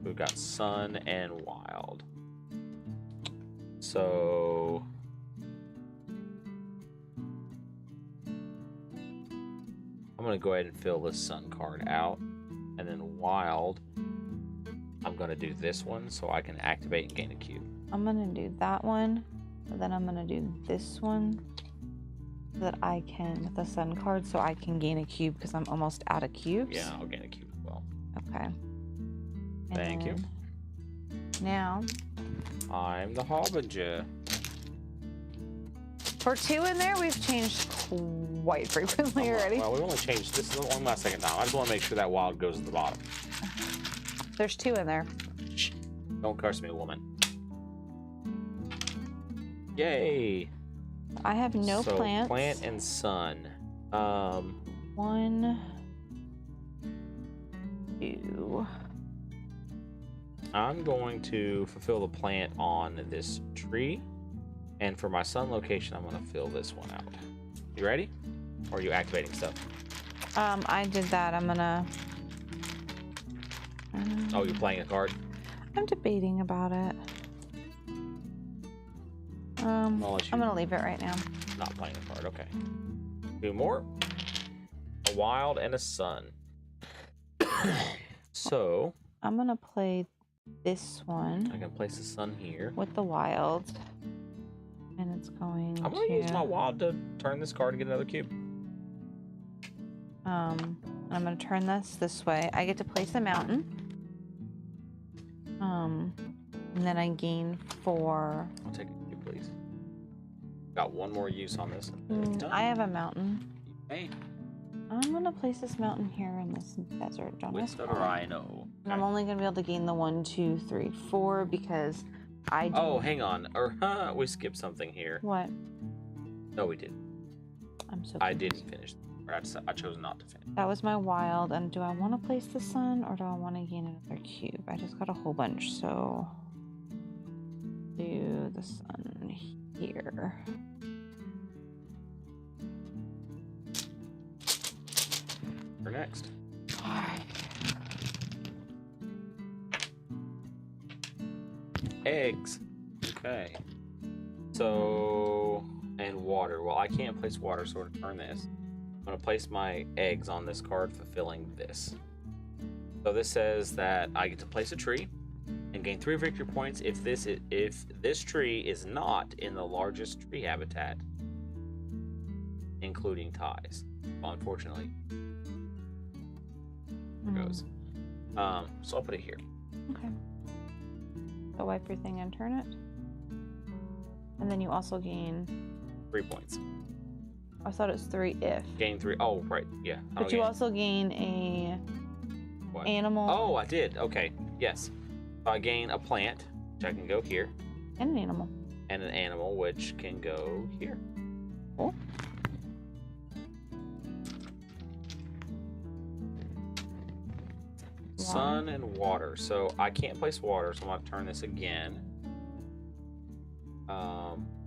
We've got sun and wild. So I'm going to go ahead and fill this sun card out. And then wild, I'm going to do this one so I can activate and gain a cube. I'm gonna do that one, and then I'm gonna do this one so that I can, with the sun card, so I can gain a cube because I'm almost out of cubes. Yeah, I'll gain a cube as well. Okay. Thank you. Now, I'm the Harbinger. for 2 in there, we've changed quite frequently already. Well, we've only changed this is only my second time. I just want to make sure that wild goes at the bottom. There's 2 in there. Shh. Don't curse me, woman. Yay! I have no so plants. Plant and sun. 1, 2. I'm going to fulfill the plant on this tree. And for my sun location, I'm going to fill this one out. You ready? Or are you activating stuff? I did that. I'm gonna. Oh, you're playing a card? I'm debating about it. I'm gonna leave it right now. Not playing a card, okay. 2 more. A wild and a sun. So I'm gonna play this one I can place the sun here. with the wild, and it's going I'm gonna use my wild to turn this card and get another cube. I'm gonna turn this way. I get to place a mountain. And then I gain 4. I'll take a cube, please. Got one more use on this. I have a mountain. Hey, I'm gonna place this mountain here in this desert on with this the card. rhino. And I'm only gonna be able to gain the 1, 2, 3, 4 because I do. Oh, hang on. We skipped something here. What? No, we didn't. I'm so. I confused. didn't finish. Or I chose not to finish. That was my wild. And do I want to place the sun or do I want to gain another cube? I just got a whole bunch, so do the sun here. For next. Eggs. Okay. So, and water. Well, I can't place water, so to turn this, I'm going to place my eggs on this card, fulfilling this. So this says that I get to place a tree and gain 3 victory points if this tree is not in the largest tree habitat, including ties. Well, unfortunately, there goes. So I'll put it here. Okay. So wipe your thing and turn it. And then you also gain. 3 points. I thought it was 3 if. Gain 3. Oh, right. Yeah. But you also gain a What? animal. Oh, I did. Okay. Yes. So I gain a plant, which I can go here, And an animal. and an animal, which can go here. Cool. Sun and water. So I can't place water, so I'm going to turn this again.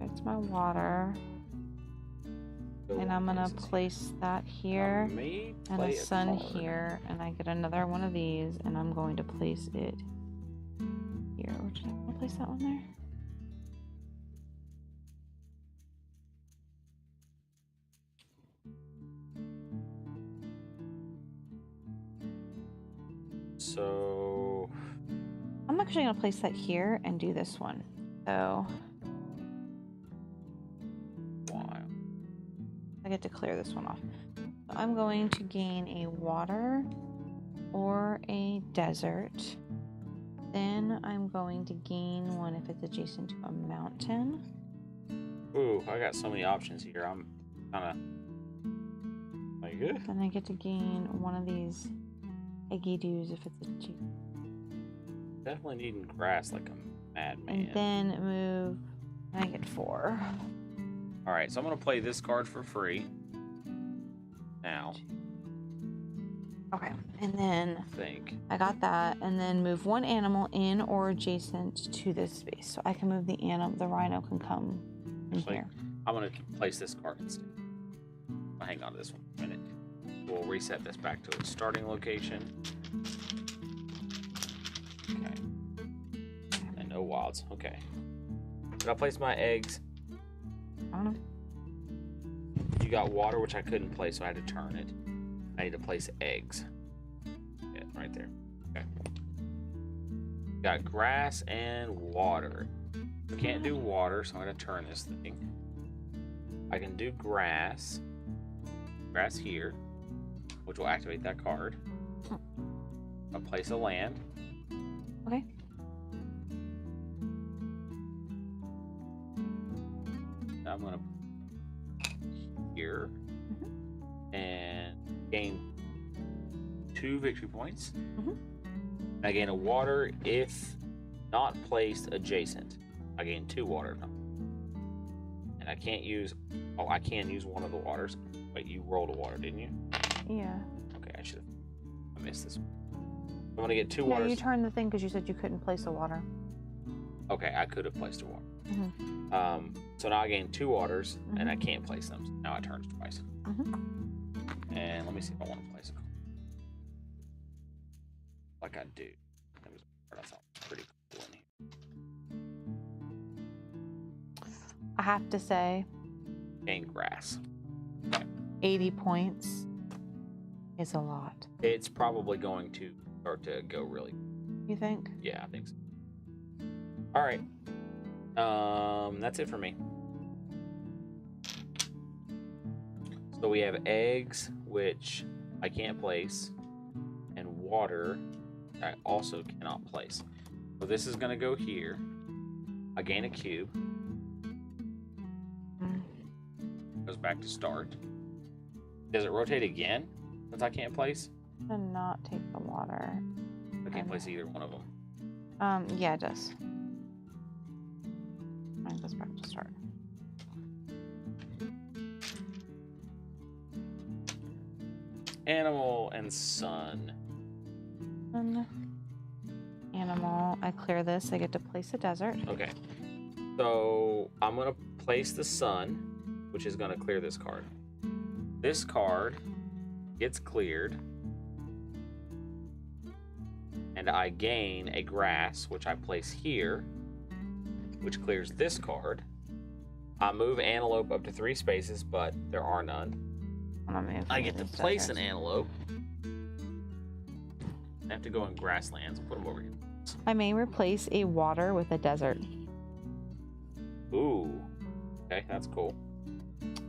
It's my water. And I'm gonna place that here and a sun here, and I get another one of these, and I'm going to place it here. Where did I want to place that one there? So I'm actually gonna place that here and do this one. So I get to clear this one off. So I'm going to gain a water or a desert. Then I'm going to gain one if it's adjacent to a mountain. ooh, I got so many options here. I'm kind of Nigga. Then I get to gain one of these eggy doos if it's a G. Definitely needing grass like a madman. And then move. And I get 4. All right, so I'm gonna play this card for free. Now, Okay. And then I think. I got that. And then move 1 animal in or adjacent to this space. So I can move the animal. The rhino can come in Actually, here. I'm gonna place this card instead. I'll hang on to this one for a minute. We'll reset this back to its starting location. Okay. And no wilds. Okay. Did I place my eggs? I don't know. You got water, which I couldn't place, so I had to turn it. I need to place eggs. Yeah, right there. Okay. Got grass and water. I can't do water, so I'm gonna turn this thing. I can do grass. Grass here, which will activate that card. I'll place a land. Okay. I'm gonna here and gain 2 victory points. I gain a water if not placed adjacent. I gain 2 water. And I can't use. Oh, I can use one of the waters. Wait, you rolled a water, didn't you? Yeah. Okay, I should have. I missed this. I'm gonna get 2 No, waters. you turned the thing because you said you couldn't place a water. Okay, I could have placed a water. Mhm. So now I gain 2 waters, and I can't place them. So now I turn twice. And let me see if I want to place a card. Like I do. That was a card I thought was pretty cool in here. I have to say, Gain grass. 80 points is a lot. It's probably going to start to go really. You think? Yeah, I think so. All right. That's it for me. So we have eggs, which I can't place, and water I also cannot place. So this is going to go here. I gain a cube. Goes back to start. Does it rotate again since I can't place? And not take the water. I can't place either one of them. Yeah, it does. Mine goes back to start. Animal and sun. Animal. I clear this. I get to place a desert. Okay. So I'm going to place the sun, which is going to clear this card. This card gets cleared. And I gain a grass, which I place here, which clears this card. I move antelope up to 3 spaces, but there are none. I get to place an antelope. I have to go in grasslands. I'll put them over here. I may replace a water with a desert. Ooh. Okay, that's cool.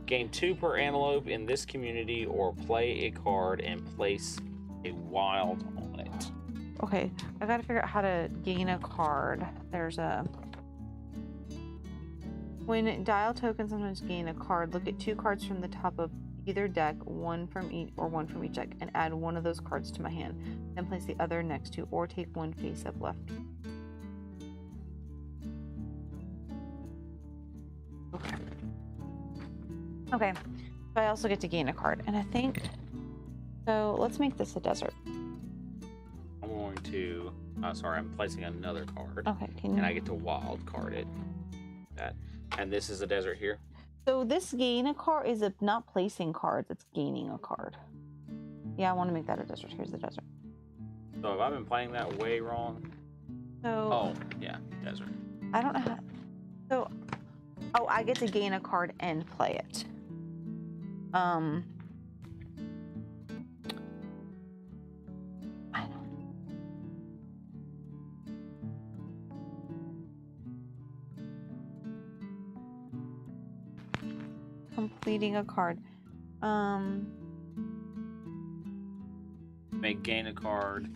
Gain 2 per antelope in this community, or play a card and place a wild on it. Okay, I gotta figure out how to gain a card. There's a... When dial tokens sometimes gain a card, look at 2 cards from the top of either deck, one from each deck, and add one of those cards to my hand. Then place the other next to, or take one face up left. Okay. So I also get to gain a card, and I think so. Let's make this a desert. I'm going to. Sorry, I'm placing another card. Okay. Can you... And I get to wild card it. That. And this is a desert here. So this gain a card is not placing cards, it's gaining a card. Yeah, I want to make that a desert. Here's the desert. So have I been playing that way wrong? So Oh, yeah, desert. I don't know how. So, oh, I get to gain a card and play it. I don't. Completing a card. Make gain a card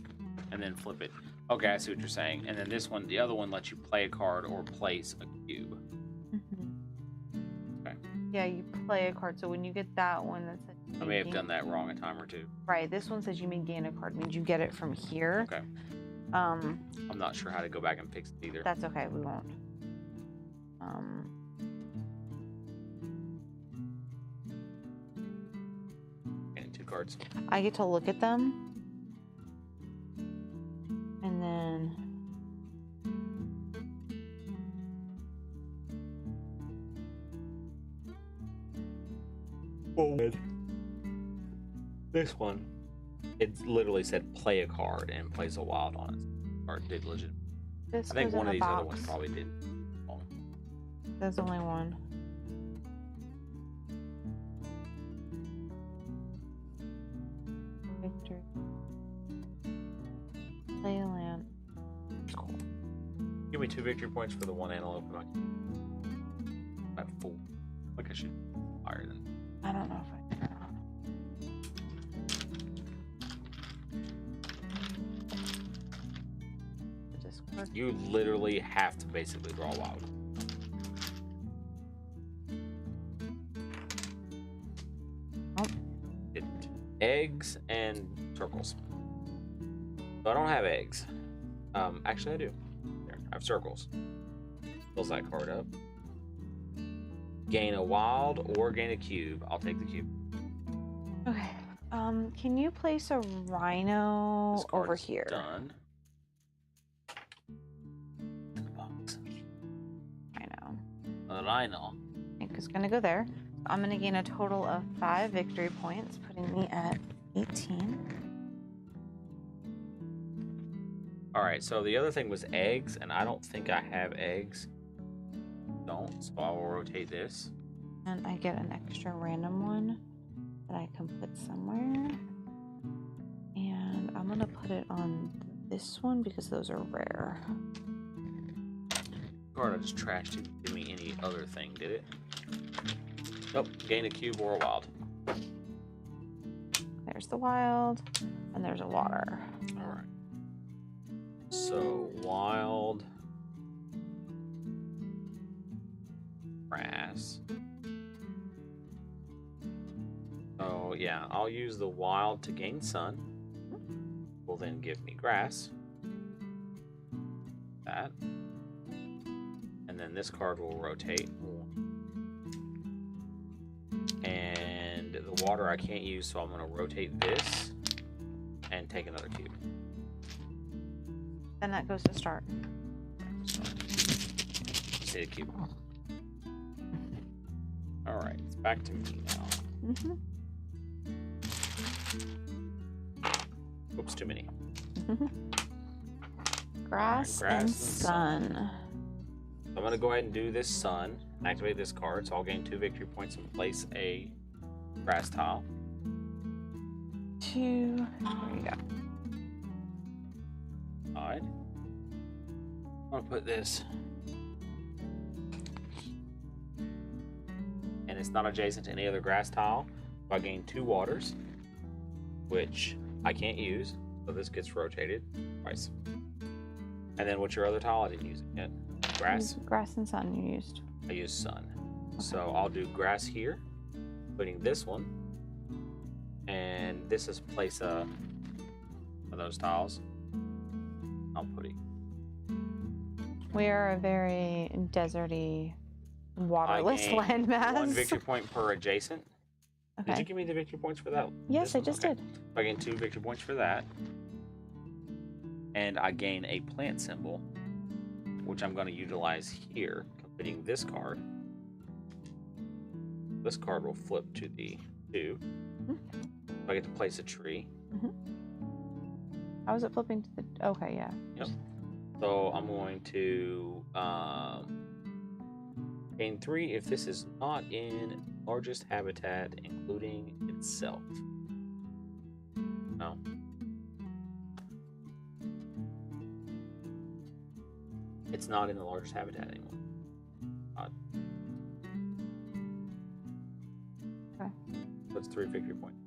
and then flip it. Okay, I see what you're saying. And then this one, the other one lets you play a card or place a cube. Yeah, you play a card. So when you get that one, that's a I may have done that wrong a time or two. Right. This one says you may gain a card. Means you get it from here. Okay. I'm not sure how to go back and fix it either. That's okay. We won't. Getting 2 cards. I get to look at them, and then This one, it literally said play a card and place a wild on it. Or it did legit. this I think goes one in of the these other box. ones probably did. There's only one. Victory. Play a land. Cool. Give me 2 victory points for the 1 antelope. I have 4. Like I should higher than. I don't know if I can or not. The Discord. You literally have to basically draw wild. Oh. Eggs and circles. So I don't have eggs. Actually I do. There, I have circles. Fills that card up. Gain a wild or gain a cube. I'll take the cube. Okay. Can you place a rhino This over card's here? Done. In the box. Rhino. A rhino. I think it's gonna go there. I'm gonna gain a total of 5 victory points, putting me at 18. Alright, so the other thing was eggs, and I don't think I have eggs. Don't, so I will rotate this. And I get an extra random one that I can put somewhere. And I'm gonna put it on this one because those are rare. Card I just trashed didn't give me any other thing, did it? Nope, gain a cube or a wild. There's the wild, and there's a water. Alright. So, wild. Grass. So, yeah, I'll use the wild to gain sun. Will then give me grass. That. And then this card will rotate. And the water I can't use, so I'm going to rotate this and take another cube. And that goes to start. See the cube. Alright, it's back to me now. Mm-hmm. Oops, too many. Grass, Grass and and sun. I'm going to go ahead and do this sun. Activate this card, so I'll gain 2 victory points and place a grass tile. 2. There you go. Alright. I'm going to put this. And it's not adjacent to any other grass tile. So I gain 2 waters, which I can't use. So this gets rotated twice. And then what's your other tile? I didn't use it yet. Grass? Grass and sun you used. I use sun. So I'll do grass here, putting this one. And this is place of those tiles. I'll put it. We are a very deserty, waterless gain landmass. 1 victory point per adjacent. Did you Okay. give me the victory points for that? Yes, This I one? just Okay. did. I gain 2 victory points for that. And I gain a plant symbol, which I'm going to utilize here, completing this card. This card will flip to the 2. Mhm. So I get to place a tree. How is it flipping to the... Okay, yeah. Yep. So I'm going to gain 3 if this is not in largest habitat, including itself. No. It's not in the largest habitat anymore. Odd. Okay. That's 3 victory points.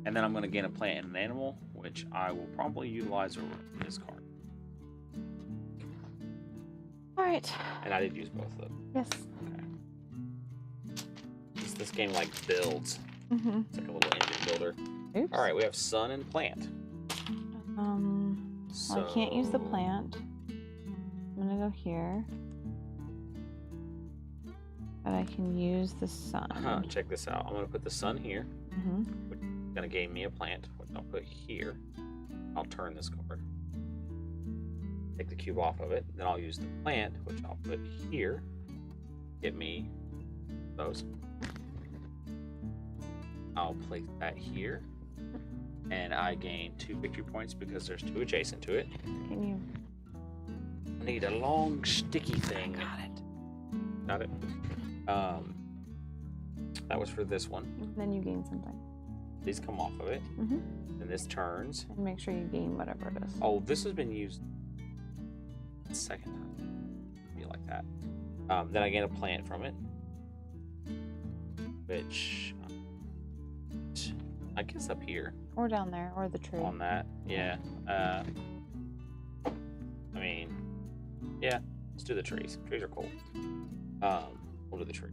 And then I'm going to gain a plant and an animal, which I will probably utilize over this card. All right. And I did use both of them. Yes. Okay. This game like builds Mm-hmm. It's like a little engine builder. Oops. All right, we have sun and plant. So Well, I can't use the plant. I'm gonna go here. But I can use the sun. Check this out. I'm gonna put the sun here. Mm-hmm. Which is gonna gain me a plant, which I'll put here. I'll turn this card. Take the cube off of it. Then I'll use the plant, which I'll put here. Get me those. I'll place that here. And I gain 2 victory points because there's 2 adjacent to it. Can you? I need a long sticky thing. Got it. Got it. That was for this one. Then you gain something. These come off of it. Mm-hmm. And this turns. And make sure you gain whatever it is. Oh, this has been used the second time. Be like that. Then I gain a plant from it. Which I guess up here. Or down there, or the tree. On that. Yeah. I mean, yeah, let's do the trees. Trees are cool. We'll do the tree.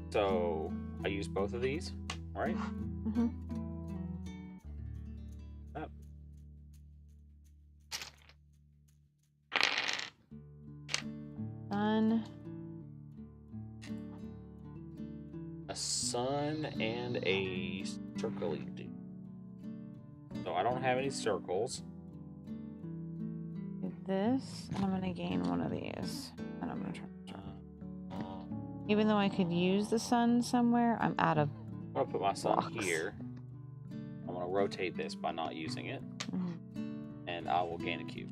So I use both of these. All right. Mm-hmm. Up. Sun. A sun and a circle-y dude. So I don't have any circles. Do this, and I'm gonna gain one of these. And I'm gonna try. Even though I could use the sun somewhere, I'm out of. I'm gonna put my sun Blocks. here. I'm gonna rotate this by not using it, and I will gain a cube.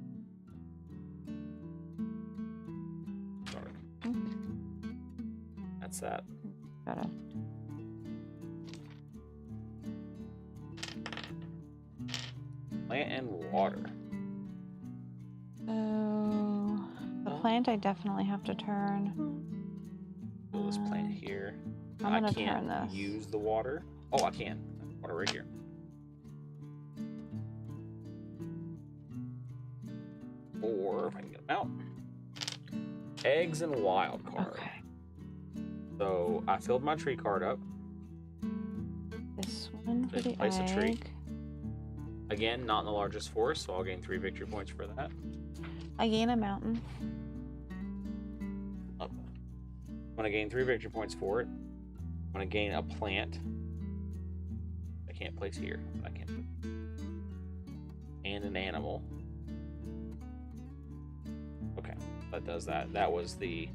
Sorry. That's that. Gotta. Plant and water. So the plant I definitely have to turn. Pull this plant here. I'm I gonna can't turn this. use the water. Oh, I can. Water right here. Or if I can get them out. Eggs and wild card. Okay. So I filled my tree card up. This one for Then the place a egg. tree. Again, not in the largest forest, so I'll gain 3 victory points for that. I gain a mountain. Up. I'm gonna gain 3 victory points for it. I'm gonna gain a plant. I can't place here. I can't put. And an animal. Okay, that does that. That was the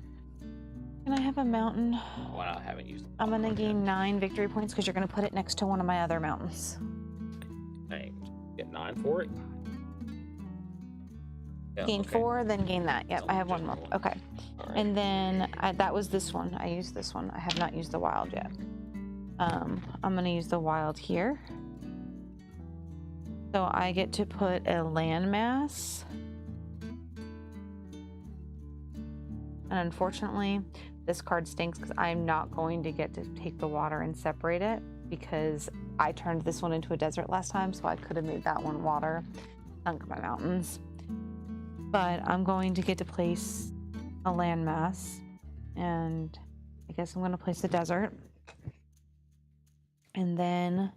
Can I have a mountain? one I haven't used. I'm gonna gain 9 victory points because you're gonna put it next to one of my other mountains. Dang. Get 9 for it. Yeah, Gain okay. 4, then gain that. Yep, Sounds I have one more. legitimate. Okay. All right. And then that was this one. I used this one. I have not used the wild yet. I'm gonna use the wild here. So I get to put a landmass. And unfortunately, this card stinks because I'm not going to get to take the water and separate it because I turned this one into a desert last time, so I could have made that one water, sunk my mountains. But I'm going to get to place a landmass, and I guess I'm going to place the desert. And then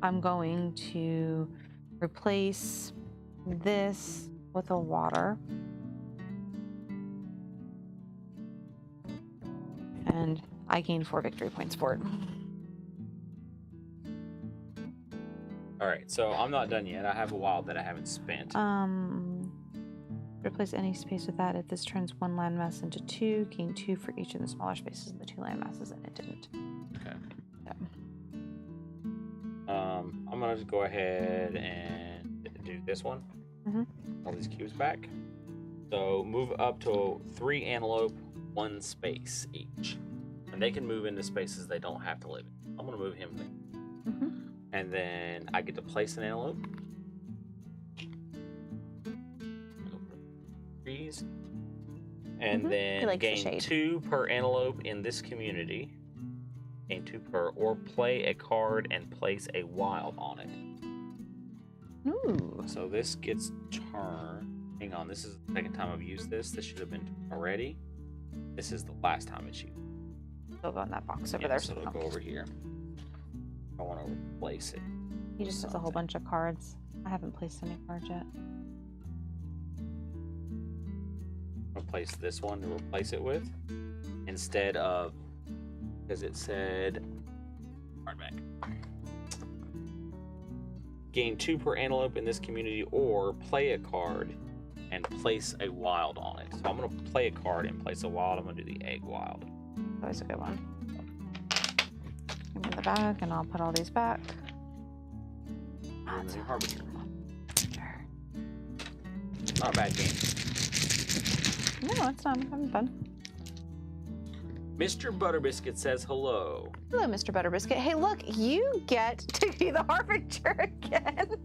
I'm going to replace this with a water. And I gain 4 victory points for it. All right, so I'm not done yet. I have a wild that I haven't spent. Replace any space with that. If this turns 1 landmass into 2, gain 2 for each of the smaller spaces in the 2 landmasses, and it didn't. Okay. So, I'm gonna just go ahead and do this one. Mhm. All these cubes back. So move up to 3 antelope, 1 space each, and they can move into spaces they don't have to live in. I'm gonna move him there, and then I get to place an antelope. Trees, and He then likes the gain shade. 2 per antelope in this community. Gain 2 per, or play a card and place a wild on it. Ooh. So this gets turned. Hang on, this is the second time I've used this. This should have been turned already. This is the last time it's used. It'll go in that box over Yeah, there. so it'll go over here. I want to replace it. He just has a whole bunch of cards. I haven't placed any cards yet. Replace this one to replace it with, instead of, because it said card back. Gain 2 per antelope in this community, or play a card and place a wild on it. So I'm gonna play a card and place a wild. I'm gonna do the egg wild. Always a good one. Give me the bag, and I'll put all these back. Remove Harbinger. Sure. Not a bad game. No, it's not. I'm having fun. Mr. Butterbiscuit says hello. Hello, Mr. Butterbiscuit. Hey, look, you get to be the harbinger again.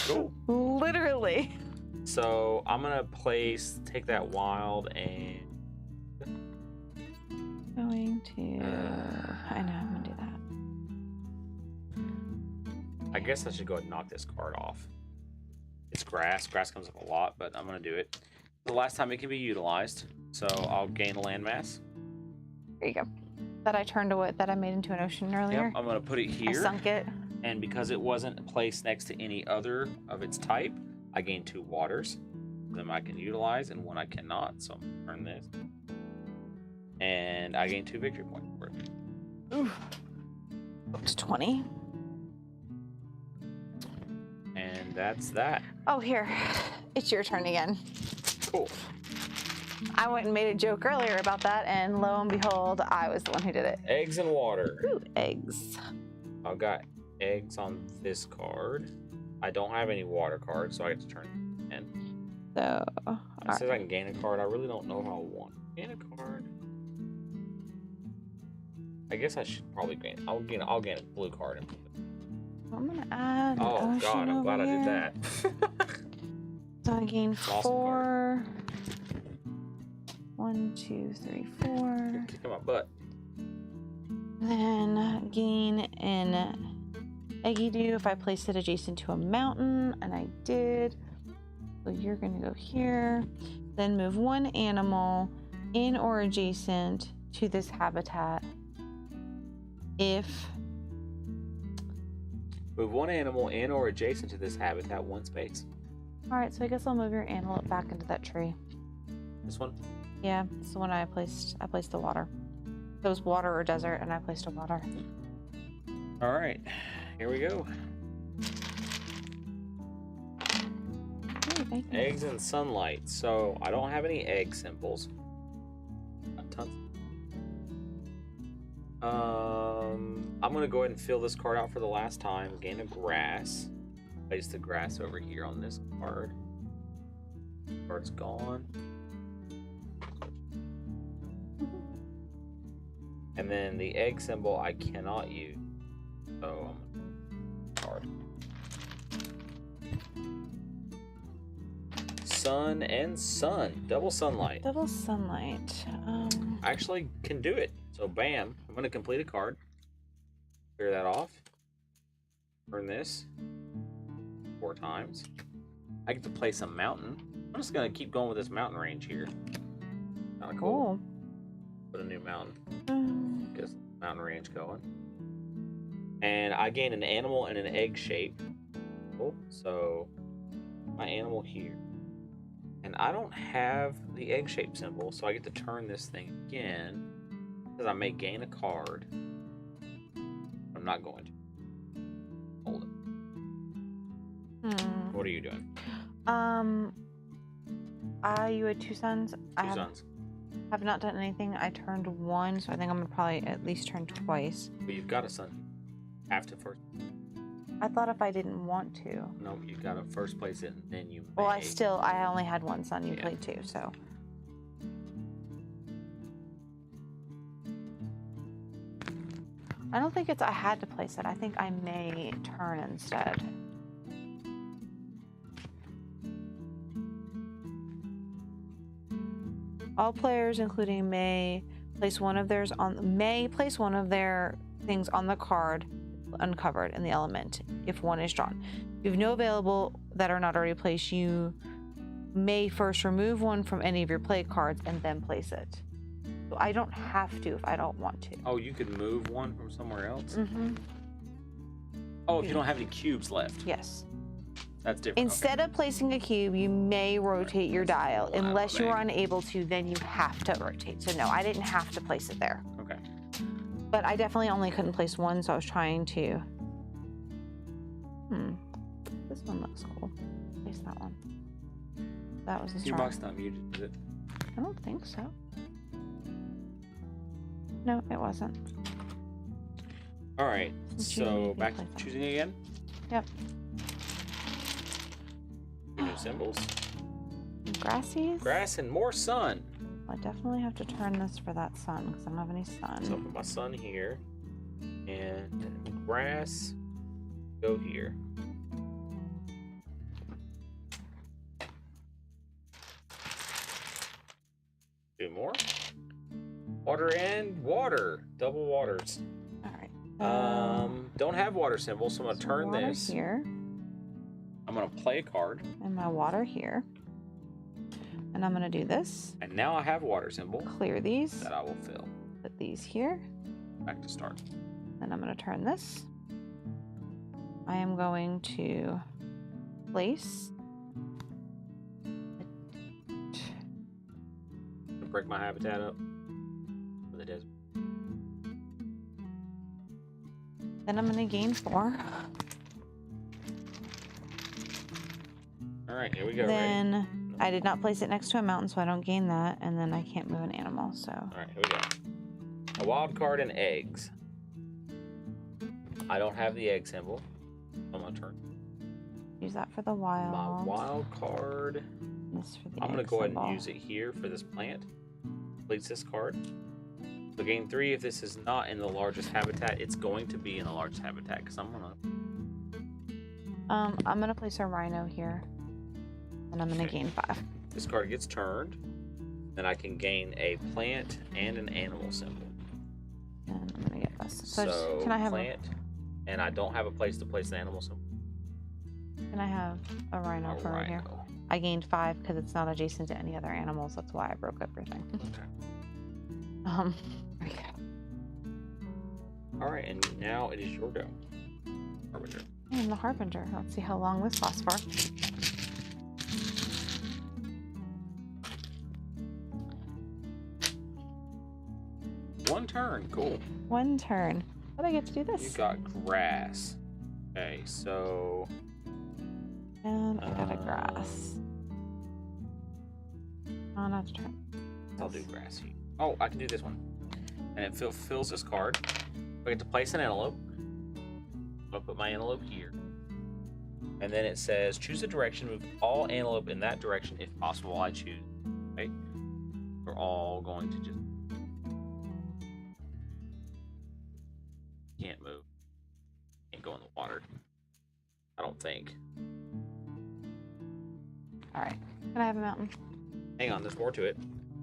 Cool. Literally. So I'm gonna take that wild and Going to. I know, I'm gonna do that. I guess I should go ahead and knock this card off. It's grass. Grass comes up a lot, but I'm gonna do it. The last time it can be utilized, so I'll gain a landmass. There you go. That I turned away, that I made into an ocean earlier. Yep, I'm gonna put it I here, sunk it. and because it wasn't placed next to any other of its type, I gain 2 waters. Them I can utilize, and one I cannot. So I'm gonna turn this, and I gain 2 victory points for it. Ooh. Up to 20. And that's that. Oh, here. It's your turn again. Cool. I went and made a joke earlier about that, and lo and behold, I was the one who did it. Eggs and water. Ooh, eggs. I've got eggs on this card. I don't have any water cards, so I get to turn it in. So, It says I can gain a card. I really don't know how I want to gain a card. I guess I should probably gain. I'll gain a blue card. And I'm gonna add. an oh ocean God, I'm over glad I did here. that. So I gain Awesome 4. 1, 2, 3, 4. Kicking my butt. Then gain an Eggy Dew if I place it adjacent to a mountain, and I did. So you're gonna go here. Then move 1 animal in or adjacent to this habitat. If Move 1 animal in or adjacent to this habitat 1 space. all right, so I guess I'll move your antelope back into that tree. This one. Yeah, it's the one I placed. I placed the water. It was water or desert, and I placed a water. All right, here we go. Ooh, thank you. Eggs and sunlight. So I don't have any egg symbols. Got tons. I'm gonna go ahead and fill this card out for the last time. Gain a grass. Place the grass over here on this card. Card's gone. And then the egg symbol I cannot use. So I'm card. Sun and sun. Double sunlight. Double sunlight. I actually can do it. So bam, I'm gonna complete a card. Clear that off. Burn this 4 times. I get to place a mountain. I'm just gonna keep going with this mountain range here. Kinda cool. Cool. Put a new mountain. Get this mountain range going. And I gain an animal and an egg shape. Cool. So my animal here. And I don't have the egg shape symbol, so I get to turn this thing again. Because I may gain a card. I'm not going to. Hold it. What are you doing? You had 2 suns. Two suns. Have not done anything. I turned 1, so I think I'm gonna probably at least turn twice. But you've got a sun. Have to first. I thought if I didn't want to. No, you got to first place it, and then you. Well, may. I only had 1 sun. You Yeah. played 2, so. I don't think I had to place it. I think I may turn instead. All players, including may place one of their things on the card uncovered in the element if one is drawn. If you have no available that are not already placed, you may first remove one from any of your play cards and then place it. So I don't have to if I don't want to. Oh, you could move one from somewhere else. Mm-hmm. Oh, if you don't have any cubes left. Yes. That's different. Instead of placing a cube, you may rotate your That's dial. a lot of Unless you are egg. unable to, then you have to rotate. So no, I didn't have to place it there. Okay. But I definitely only couldn't place one, so I was trying to. This one looks cool. Place that one. That was a Your strong. box not muted, is it? I don't think so. No, it wasn't. All right. Choosing So again, back play to that. choosing again. Yep. Two new symbols. Grassies. Grass and more sun. I definitely have to turn this for that sun because I don't have any sun. So I'll put my sun here, and grass go here. Two more. Water and water. Double waters. All right. Don't have water symbol, so I'm gonna so turn water this. here, I'm gonna play a card, and my water here, and I'm gonna do this. and now I have water symbol Clear these. that I will fill. Put these here. Back to start. Then I'm gonna turn this. I am going to place. Break my habitat up. With the desert. Then I'm gonna gain 4. All right, here we go. Ready? Then I did not place it next to a mountain, so I don't gain that. And then I can't move an animal, so. All right, here we go. A wild card and eggs. I don't have the egg symbol. On my turn. Use that for the wild. My wild card. This for the I'm gonna egg go ahead symbol. and use it here for this plant. Completes this card. So gain 3 if this is not in the largest habitat. It's going to be in the largest habitat because I'm gonna. I'm gonna place a rhino here, and I'm gonna Okay. gain 5. This card gets turned. Then I can gain a plant and an animal symbol. And I'm gonna get this. So, So can I have plant, and I don't have a place to place an animal symbol. can I have a rhino A for right here? rhino. I gained 5 because it's not adjacent to any other animals. That's why I broke everything. Okay. There we go. All right, and now it is your go. Harbinger. And the harbinger. Let's see how long this lasts for. One turn. Cool. 1 turn. But I get to do You this. got grass. Okay, so And I got a grass. Oh, not to turn. I'll do grass here. Oh, I can do this one. And it fills this card. I get to place an antelope. I'll put my antelope here. And then it says choose a direction, move all antelope in that direction if possible. I choose. Okay. We're all going to just can't move. Can't go in the water. I don't think. All right. Can I have a mountain? Hang on, there's more to it.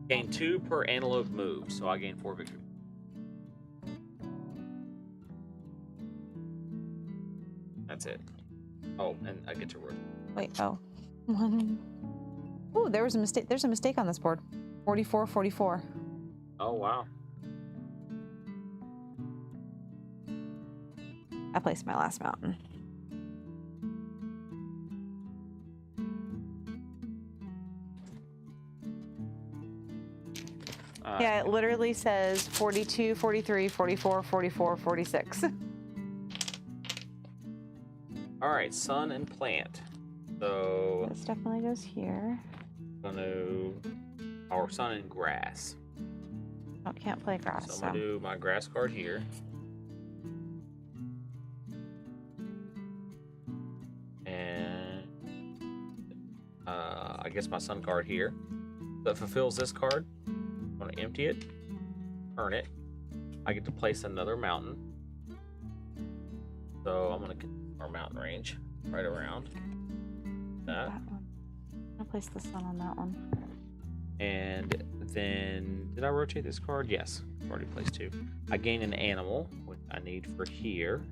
Gain 2 per antelope move, so I gain 4 victory. That's it. Oh, and I get to rotate. Wait, oh. 1. Oh, there was a mistake. There's a mistake on this board. 44, 44. Oh, wow. I placed my last mountain. Yeah, it literally says 42, 43, 44, 44, 46. All right, sun and plant. So, This definitely goes here. I'm gonna our sun and grass. Oh, can't play grass, So I'm so. gonna do my grass card here. And I guess my sun card here. That fulfills this card. I'm gonna empty it, turn it. I get to place another mountain. So I'm gonna get our mountain range right around that. That one. I'll place the sun on that one. And then, did I rotate this card? Yes, I've already placed 2. I gain an animal, which I need for here.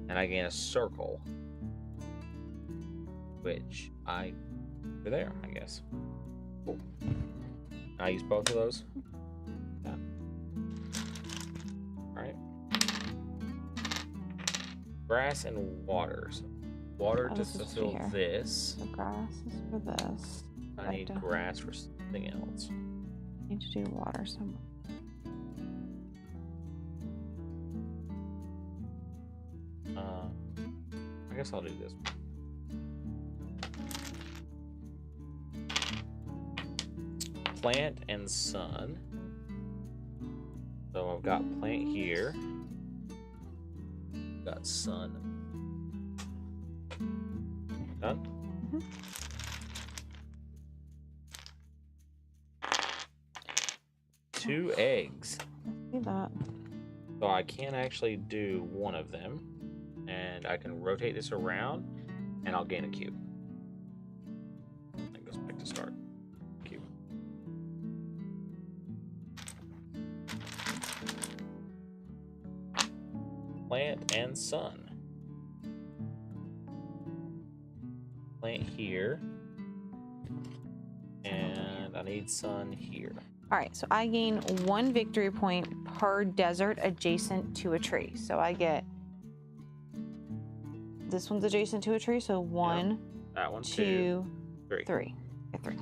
And I gain a circle, which I, for there, I guess. Cool. I use both of those. Alright. grass and water. So water Oh, to this is fulfill here. this. The grass is for this. I Like need to- grass for something else. Need to do water somewhere. I guess I'll do this. Plant and sun. So I've got plant here. Got sun. Done? Mhm. Two eggs. See that? So I can actually do one of them. And I can rotate this around and I'll gain a cube. It goes back to start. Cube. Plant and sun. Plant here. And I need sun here. All right, so I gain 1 victory point per desert adjacent to a tree. So I get this one's adjacent to a tree, so 1, That one, 2, 3. 3. Okay, 3. Is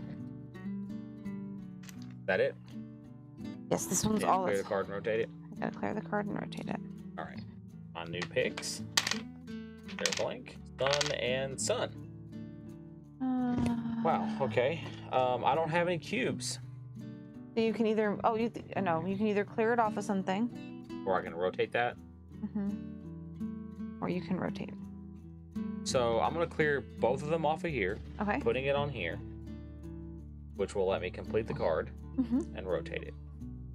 that it? Yes, this one's Yeah, all. clear It's, the card and rotate it. I gotta clear the card and rotate it. All right. On new picks. Clear blank. Sun and sun. Wow. Okay. I don't have any cubes. So you can either no, you can either clear it off of something, Or I can rotate that. or you can rotate. So I'm gonna clear both of them off of here, Okay. putting it on here, which will let me complete the card and rotate it.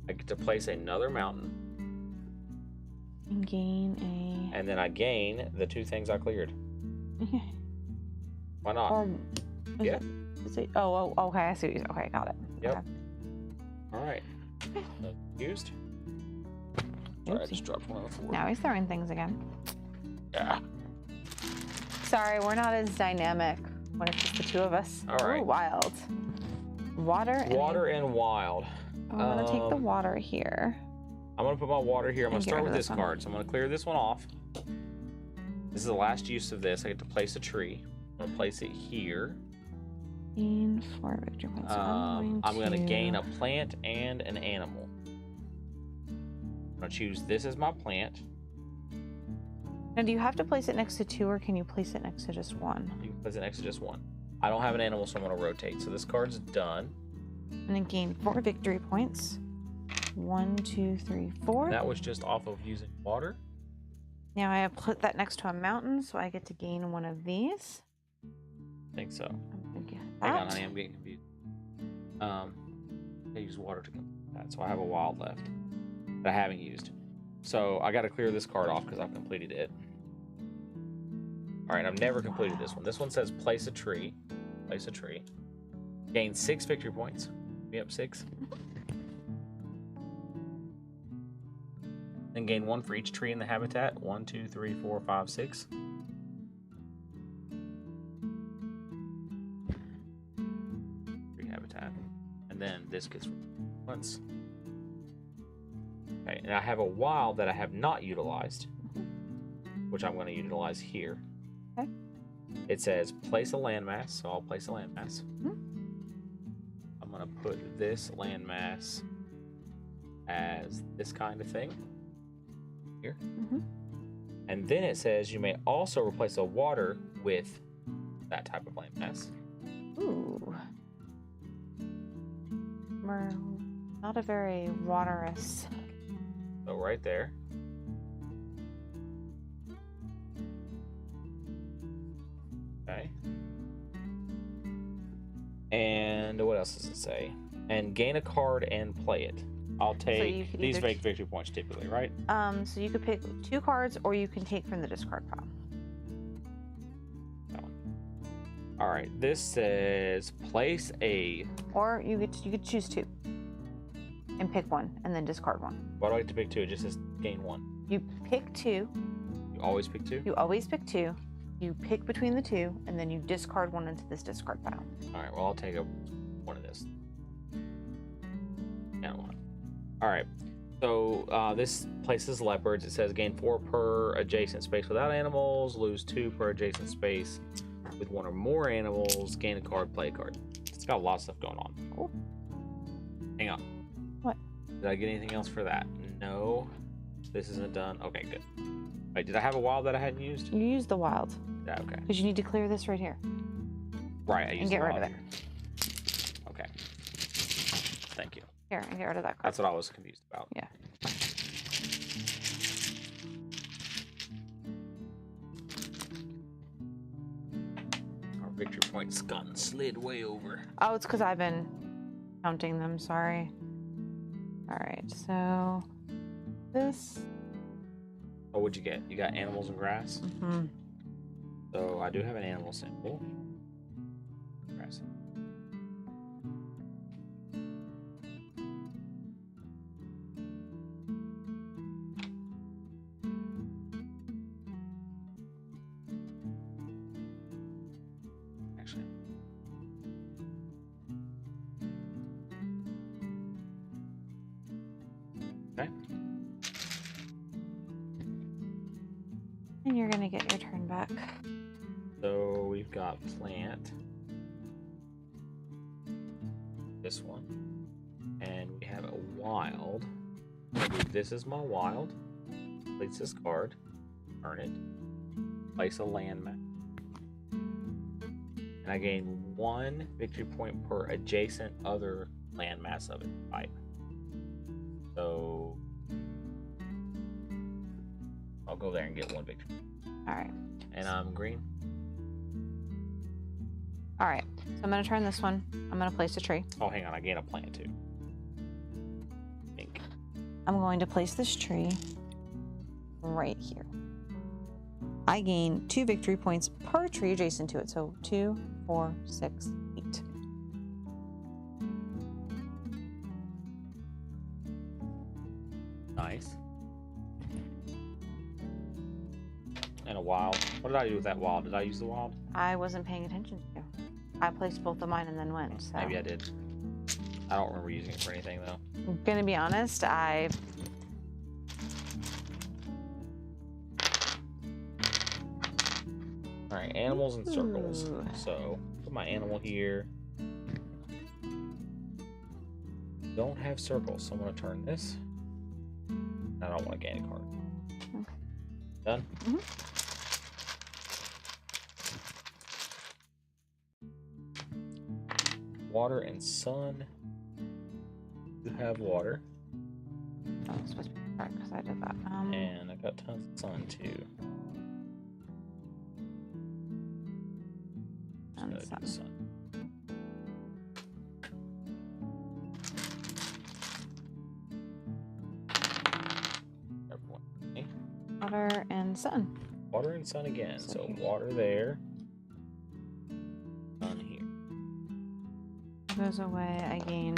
I get to place another mountain, And gain a. and then I gain the 2 things I cleared. Why not? Or. Yeah. Oh, okay. I see what you said. Okay, got it. Yep. Okay. All right. Used. Sorry, I Oopsie. just dropped one on the floor. Now he's throwing things again. Yeah. Sorry, we're not as dynamic when it's just the 2 of us. All right. Ooh, wild. Water. Water and wild. I'm gonna take the um, water here. I'm gonna put my water here. I'm gonna And get start rid with of this this one. card. So I'm gonna clear this one off. This is the last use of this. I get to place a tree. I'm gonna place it here. Gain 4 victory points. So I'm gonna to- gain a plant and an animal. I'm gonna choose this as my plant. Now, do you have to place it next to 2, or can you place it next to just 1? You can place it next to just one. I don't have an animal, so I'm gonna rotate. So this card's done. And then gain 4 victory points. 1, 2, 3, 4. That was just off of using water. Now I have put that next to a mountain, so I get to gain 1 of these. I think so. I'm gonna get Hang on, that. honey, I'm getting confused. I use water to complete that, so I have a wild left that I haven't used. So I got to clear this card off because I've completed it. All right, I've never completed this one. This one says place a tree. Place a tree. Gain 6 victory points. Me up 6. Then gain 1 for each tree in the habitat. 1, 2, 3, 4, 5, 6. Tree habitat. And then this gets once. Okay, and I have a wild that I have not utilized, which I'm going to utilize here. Okay. It says place a landmass, so I'll place a landmass. I'm going to put this landmass as this kind of thing here. And then it says you may also replace a water with that type of landmass. Ooh. We're not a very waterous. So right there. Okay. And what else does it say? And gain a card and play it. I'll you take could these either make victory points typically, right? So you could pick 2 cards, or you can take from the discard pile. That one. All right. This says place a. Or you could choose 2 and pick 1, and then discard 1. Why do I get to pick 2? It just says gain 1. You pick 2. You always pick 2. You always pick 2. You pick between the 2, and then you discard 1 into this discard pile. All right. Well, I'll take one of this. And one. All right. So this places leopards. It says gain 4 per adjacent space without animals, lose 2 per adjacent space with 1 or more animals, gain a card, play a card. It's got a lot of stuff going on. Cool. Hang on. What? Did I get anything else for that? No. This isn't done. Okay, good. Wait, did I have a wild that I hadn't used? You use the wild Yeah, okay. because you need to clear this right here. Right, I used get the rid of wild it. here. Okay. Thank you. Here, and get rid of that card. That's what I was confused about. Yeah. Our victory point's gotten slid way over. Oh, it's because I've been counting them. Sorry. All right, so this. Oh, what'd you get? You got animals and grass? Mhm. So I do have an animal symbol. Grass. Actually. Okay. And you're gonna get your turn back. So we've got plant. This one. And we have a wild. This is my wild. Place this card. Earn it. Place a landmass. And I gain 1 victory point per adjacent other landmass of its type. So I'll go there and get 1 victory. All right. And I'm green. All right. So I'm gonna turn this one. I'm gonna place a tree. Oh, hang on. I gain a plant too. Pink. I'm going to place this tree right here. I gain 2 victory points per tree adjacent to it. So 2, 4, 6, 8. Nice. And a wild. What did I do with that wild? Did I use the wild? I wasn't paying attention to you. I placed both of mine and then went. So Maybe I did. I don't remember using it for anything though. I'm gonna be honest. All right, animals and circles. Ooh. So put my animal here. Don't have circles, so I'm gonna turn this. I don't want to gain a card. Okay. Done. Water and sun. You have water, Oh, it's supposed to be dark because I did that. and I got tons of sun too. And Just gotta do sun. Everyone. Water and sun. Water and sun again. Sun So here. water there. Sun here. Goes away. I gain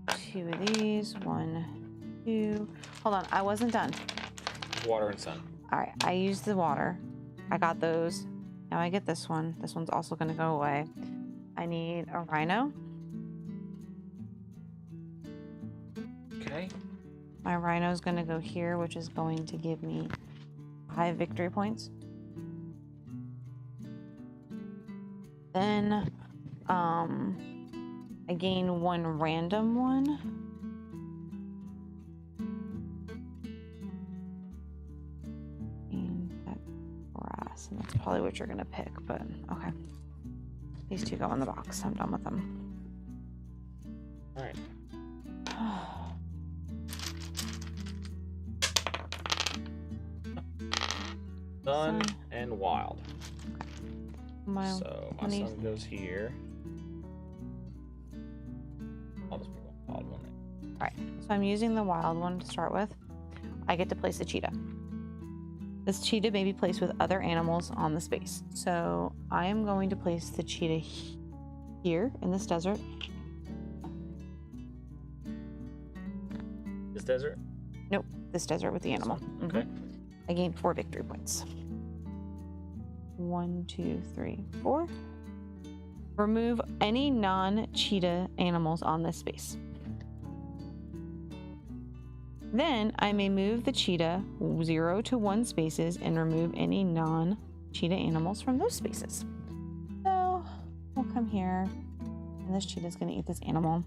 2 of these. 1, 2. Hold on. I wasn't done. Water and sun. All right. I used the water. I got those. Now I get this one. This one's also going to go away. I need a rhino. Okay. My rhino is going to go here, which is going to give me 5 victory points. Then, I gain 1 random one. And that grass, and that's probably what you're going to pick, but okay. These 2 go in the box. I'm done with them. All right. Sun Sun. and wild. My So my one of sun these- goes here. I'll just put one wild one in. Alright, so I'm using the wild one to start with. I get to place a cheetah. This cheetah may be placed with other animals on the space. So I am going to place the cheetah here in this desert. This desert? Nope, this desert with the animal. Mhm. Okay. I gain 4 victory points. 1, 2, 3, 4. Remove any non-cheetah animals on this space. Then I may move the cheetah 0 to 1 spaces and remove any non-cheetah animals from those spaces. So we'll come here, and this cheetah is going to eat this animal.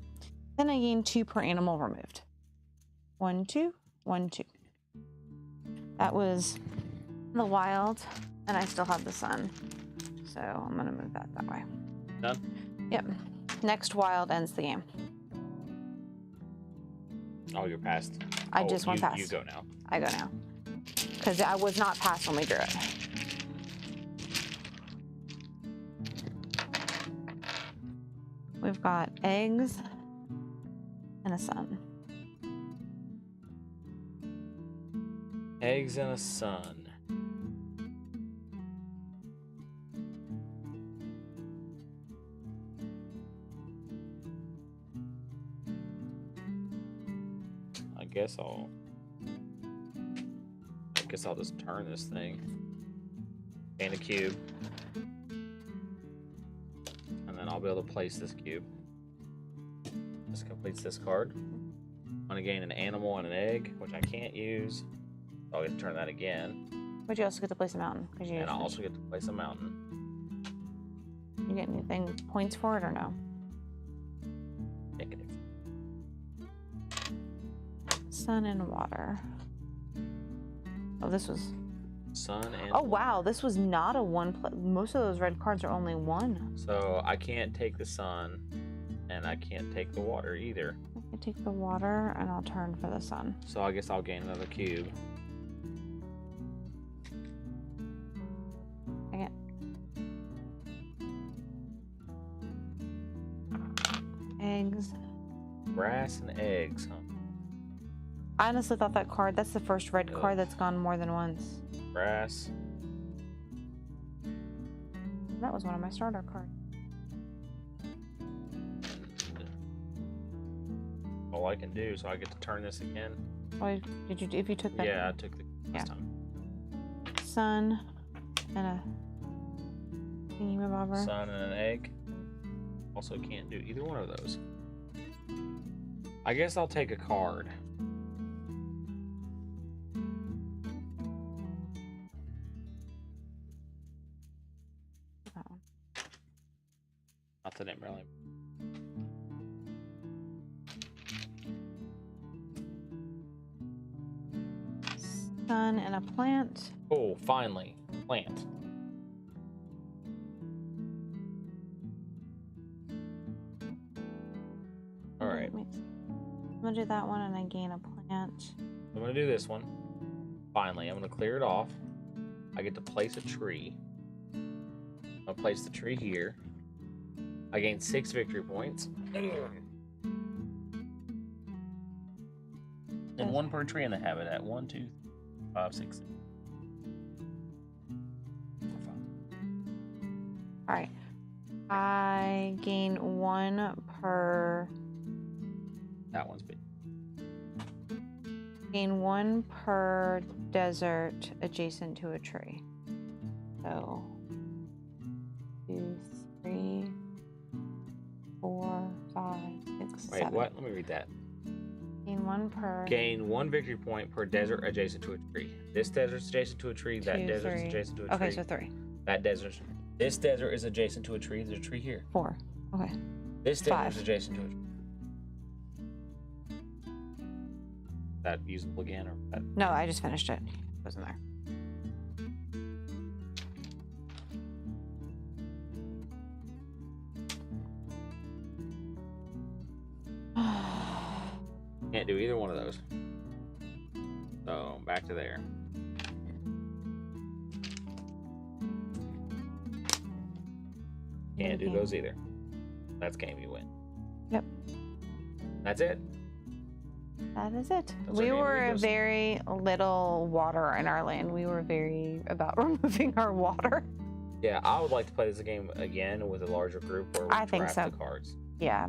Then I gain 2 per animal removed. 1, 2, 1, 2. That was the wild, and I still have the sun. So I'm going to move that way. Done? Yep. Next wild ends the game. Oh, you're past. I just went past. You go now. I go now. Because I was not past when we drew it. We've got eggs and a sun. Eggs and a sun. I guess I'll just turn this thing. Gain a cube. And then I'll be able to place this cube. This completes this card. I'm gonna gain an animal and an egg, which I can't use. So I'll get to turn that again. But you also get to place a mountain. And I'll also get to place a mountain. You get anything points for it or no? Negative. Sun and water. Oh, this was... Sun and Oh, wow. This was not a one... Most of those red cards are only one. So I can't take the sun, and I can't take the water either. I can take the water, and I'll turn for the sun. So I guess I'll gain another cube. Eggs. Grass and eggs, huh? I honestly thought that card, that's the first red card that's gone more than once. Grass. That was one of my starter cards. All I can do, so I get to turn this again. Oh, did you? If you took that? Yeah, I took the this time. Sun and a thingy-mabobber. Sun and an egg. Also can't do either one of those. I guess I'll take a card. Oh. Not that it really. Sun and a plant. Oh, finally, plant. All right. I'm gonna do that one, and I gain a plant. I'm gonna do this one. Finally, I'm gonna clear it off. I get to place a tree. I'll place the tree here. I gain 6 victory points. And 1 per tree in the habitat. 1, 2, 3, 4, 5, 6, 7. 4, 5. All right. I gain 1 per. That one's big. Gain 1 per desert adjacent to a tree. So 2, 3, 4, 5, 6, Wait, 7. what? Let me read that. Gain 1 per. Gain 1 victory point per desert adjacent to a tree. This desert's adjacent to a tree. That 2, desert's 3. adjacent to a tree. Okay, so 3. That desert. This desert is adjacent to a tree. There's a tree here. 4. Okay. This desert 5. is adjacent to a tree. That usable again, or that? No, I just finished it. It wasn't there. Can't do either one of those. So back to there. Can't do those either. That's game, you win. Yep. That's it. That is it. Those We are were game videos. very little water in our land. We were very about removing our water. Yeah, I would like to play this game again with a larger group where we I think draft so. the cards. Yeah.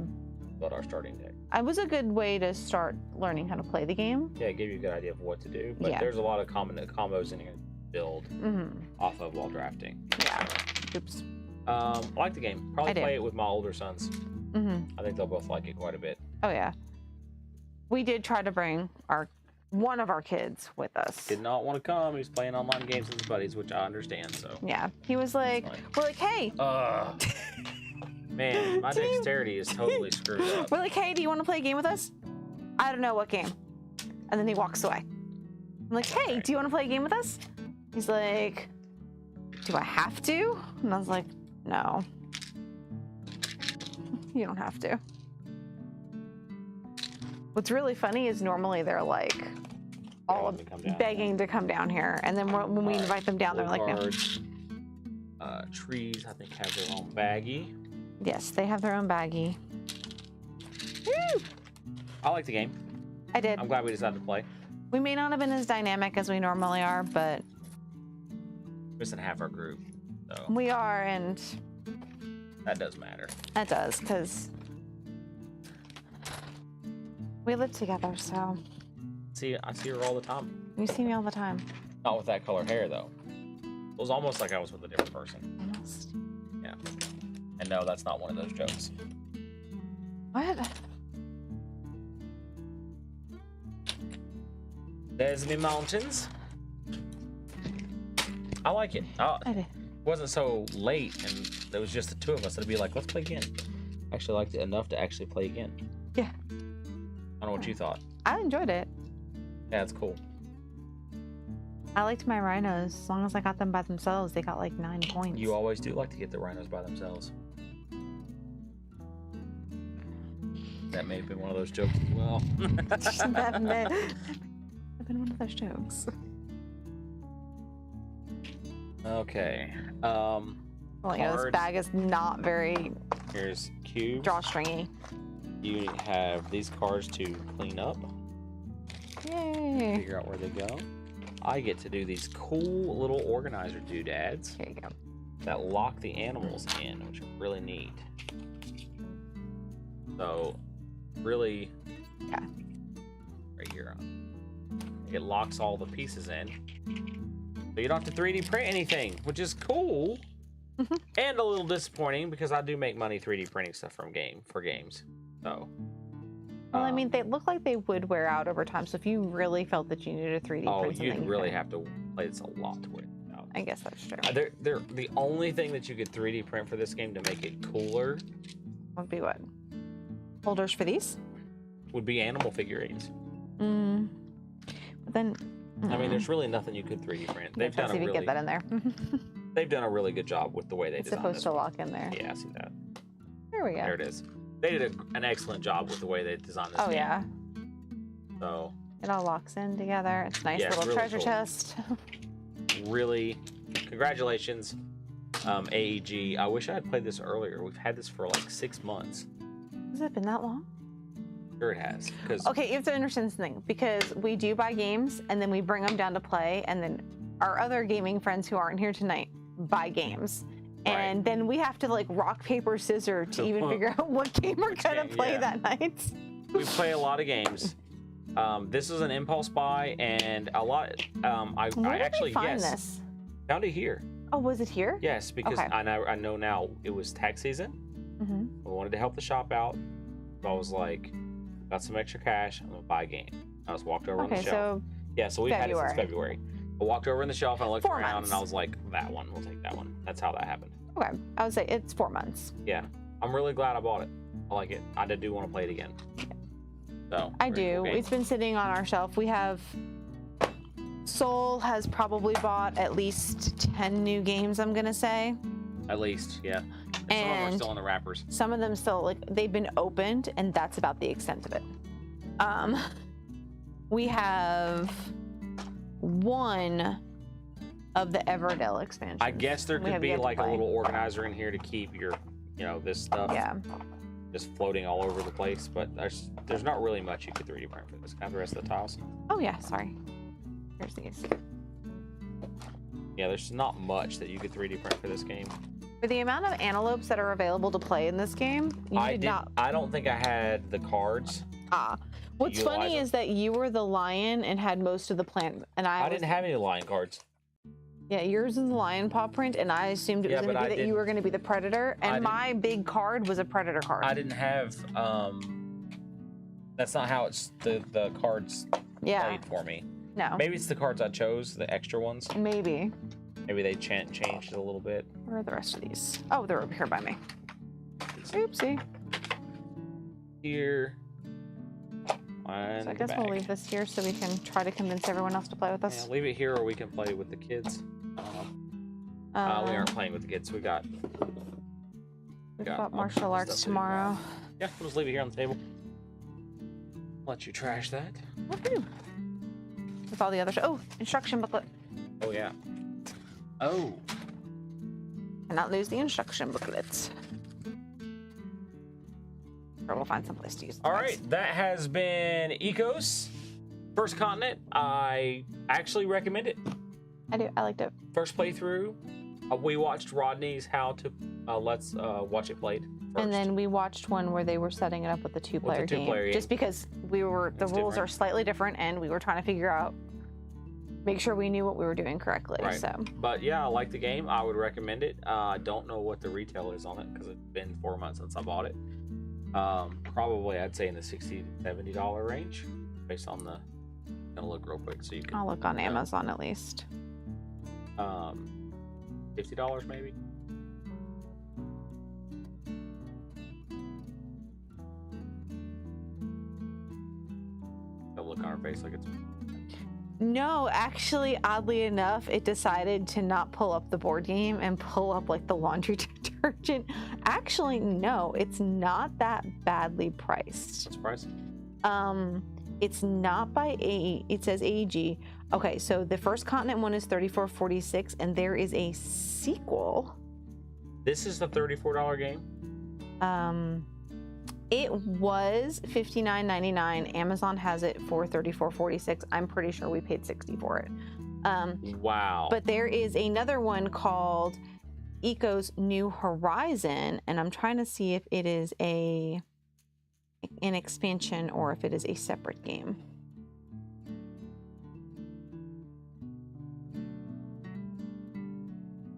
But our starting deck. It was a good way to start learning how to play the game. Yeah, it gave you a good idea of what to do. But Yeah. there's a lot of combos in here to build Mm-hmm. off of while drafting. Yeah. Oops. I like the game. Probably I do. play it with my older sons. Mm-hmm. I think they'll both like it quite a bit. Oh, yeah. We did try to bring our one of our kids with us. Did not want to come. He's playing online games with his buddies, which I understand. So. Yeah, he was like, fine. we're like, hey. Man, my dexterity is totally screwed up. We're like, hey, do you want to play a game with us? I don't know what game. And then he walks away. I'm like, hey, do you want to play a game with us? He's like, do I have to? And I was like, no. You don't have to. What's really funny is normally they're like all Begging to come down. begging to come down here. And then when we Alright, invite them down, they're blue like, no. cards. Trees, I think, have their own baggie. Yes, they have their own baggie. Woo! I like the game. I did. I'm glad we decided to play. We may not have been as dynamic as we normally are, but Missing half our group, so we are, and that does matter. that does, because we live together, so I see her all the time. you see me all the time. Not with that color hair, though. It was almost like I was with a different person. Almost. Yeah. And no, that's not one of those jokes. What? There's the mountains. I like it. Oh, I did. it wasn't so late, and there was just the two of us. It'd be like, let's play again. I actually liked it enough to actually play again. Yeah. I don't know what you thought. I enjoyed it. Yeah, it's cool. I liked my rhinos. As long as I got them by themselves, they got like 9 points. You always do like to get the rhinos by themselves. That may have been one of those jokes as well. that may have been one of those jokes. Okay. Well, you know, this Cards. bag is not very Here's cubes. drawstringy. You have these cards to clean up, Yay. figure out where they go. I get to do these cool little organizer doodads Here you go. that lock the animals in, which are really neat. So, really, Yeah. right here, it locks all the pieces in. So you don't have to 3D print anything, which is cool. Mhm. And a little disappointing because I do make money 3D printing stuff for games. So, Well, I mean, they look like they would wear out over time. So if you really felt that you needed a 3D oh, print something, you'd you really could. have to play this a lot to wear it out. I guess that's true. They're the only thing that you could 3D print for this game to make it cooler Would be what? Holders for these? would be animal figurines. Mm. But then. I mean, there's really nothing you could 3D print. They've done a even really, get that in there. they've done a really good job with the way they It's designed supposed this to one. lock in there. Yeah, I see that. There we go. There it is. They did an excellent job with the way they designed this Oh game. yeah, So it all locks in together. It's a nice Yeah, it's little really treasure cool. chest. really, congratulations, AEG. I wish I had played this earlier. We've had this for like 6 months. Has it been that long? Sure, it has. Because Okay, you have to understand something, because we do buy games and then we bring them down to play, and then our other gaming friends who aren't here tonight buy games. Right. And then we have to like rock, paper, scissors to even figure out what game we're gonna game, play yeah. that night. we play a lot of games. This is an impulse buy, and a lot. I Where did actually we find yes, this? found it here. Oh, was it here? Yes, because Okay. I know now it was tax season. Mm-hmm. I wanted to help the shop out, so I was like, got some extra cash. I'm gonna buy a game. I just walked over on the Okay, shelf. so Yeah, so we've had it since February. February. I walked over in the shelf and I looked 4 around months. and I was like, that one, we'll take that one. That's how that happened. okay, I would say it's 4 months. Yeah, I'm really glad I bought it. I like it. I do want to play it again. So I very do. cool game. It's been sitting on our shelf. We have. Soul has probably bought at least 10 new games, I'm gonna say. At least, yeah. And some of them are And- still in the wrappers. Some of them still, like, they've been opened, and that's about the extent of it. We have one of the Everdell expansions. I guess there we could have be yet to like a play. little organizer in here to keep your, this stuff Yeah. just floating all over the place. But there's not really much you could 3D print for this. Can I have the rest of the tiles? Oh, yeah, sorry. Here's these. Yeah, there's not much that you could 3D print for this game. For the amount of antelopes that are available to play in this game, you I did did. not. I don't think I had the cards. What's utilize funny them. is that you were the lion and had most of the plant, and I was, didn't have any lion cards. Yeah, yours is the lion paw print, and I assumed it was Yeah, going but to I be that you didn't- were going to be the predator, I and didn't- my big card was a predator card. I didn't have That's not how it's the cards Yeah. played for me. No. Maybe it's the cards I chose, the extra ones. Maybe. Maybe they changed it a little bit. Where are the rest of these? Oh, they're over here by me. Oopsie. Here. So I guess we'll leave this here so we can try to convince everyone else to play with Yeah, us. leave it here, or we can play with the kids. We aren't playing with the kids. We've got got martial stuff arts to do. tomorrow. Yeah, we'll just leave it here on the table. Let you trash that. Woohoo. With all the other oh, instruction booklet. Oh yeah. Oh. Cannot lose the instruction booklets. Or we'll find some place to use them. All right, that has been Ecos First Continent. I actually recommend it. I do. I liked it. First playthrough, we watched Rodney's how to let's watch it played. First. And then we watched one where they were setting it up with the two-player game. two-player Just because the rules different. are slightly different, and we were trying to figure out, make sure we knew what we were doing correctly. Right. So. But yeah, I like the game. I would recommend it. I don't know what the retail is on it because it's been 4 months since I bought it. Probably I'd say in the $60 to $70 range, based on the. I'm gonna look real quick so you can. I'll look on Amazon at least. $50 maybe. They'll look on her face like it's. No, actually, oddly enough, it decided to not pull up the board game and pull up like the laundry detergent. Actually, no, it's not that badly priced. What's the price? It's not by AE. It says AEG. Okay, so the First Continent one is $34.46, and there is a sequel. This is the $34 game. It was $59.99. Amazon has it for $34.46. I'm pretty sure we paid $60 for it. Wow. But there is another one called Ecos New Horizon, and I'm trying to see if it is an expansion or if it is a separate game.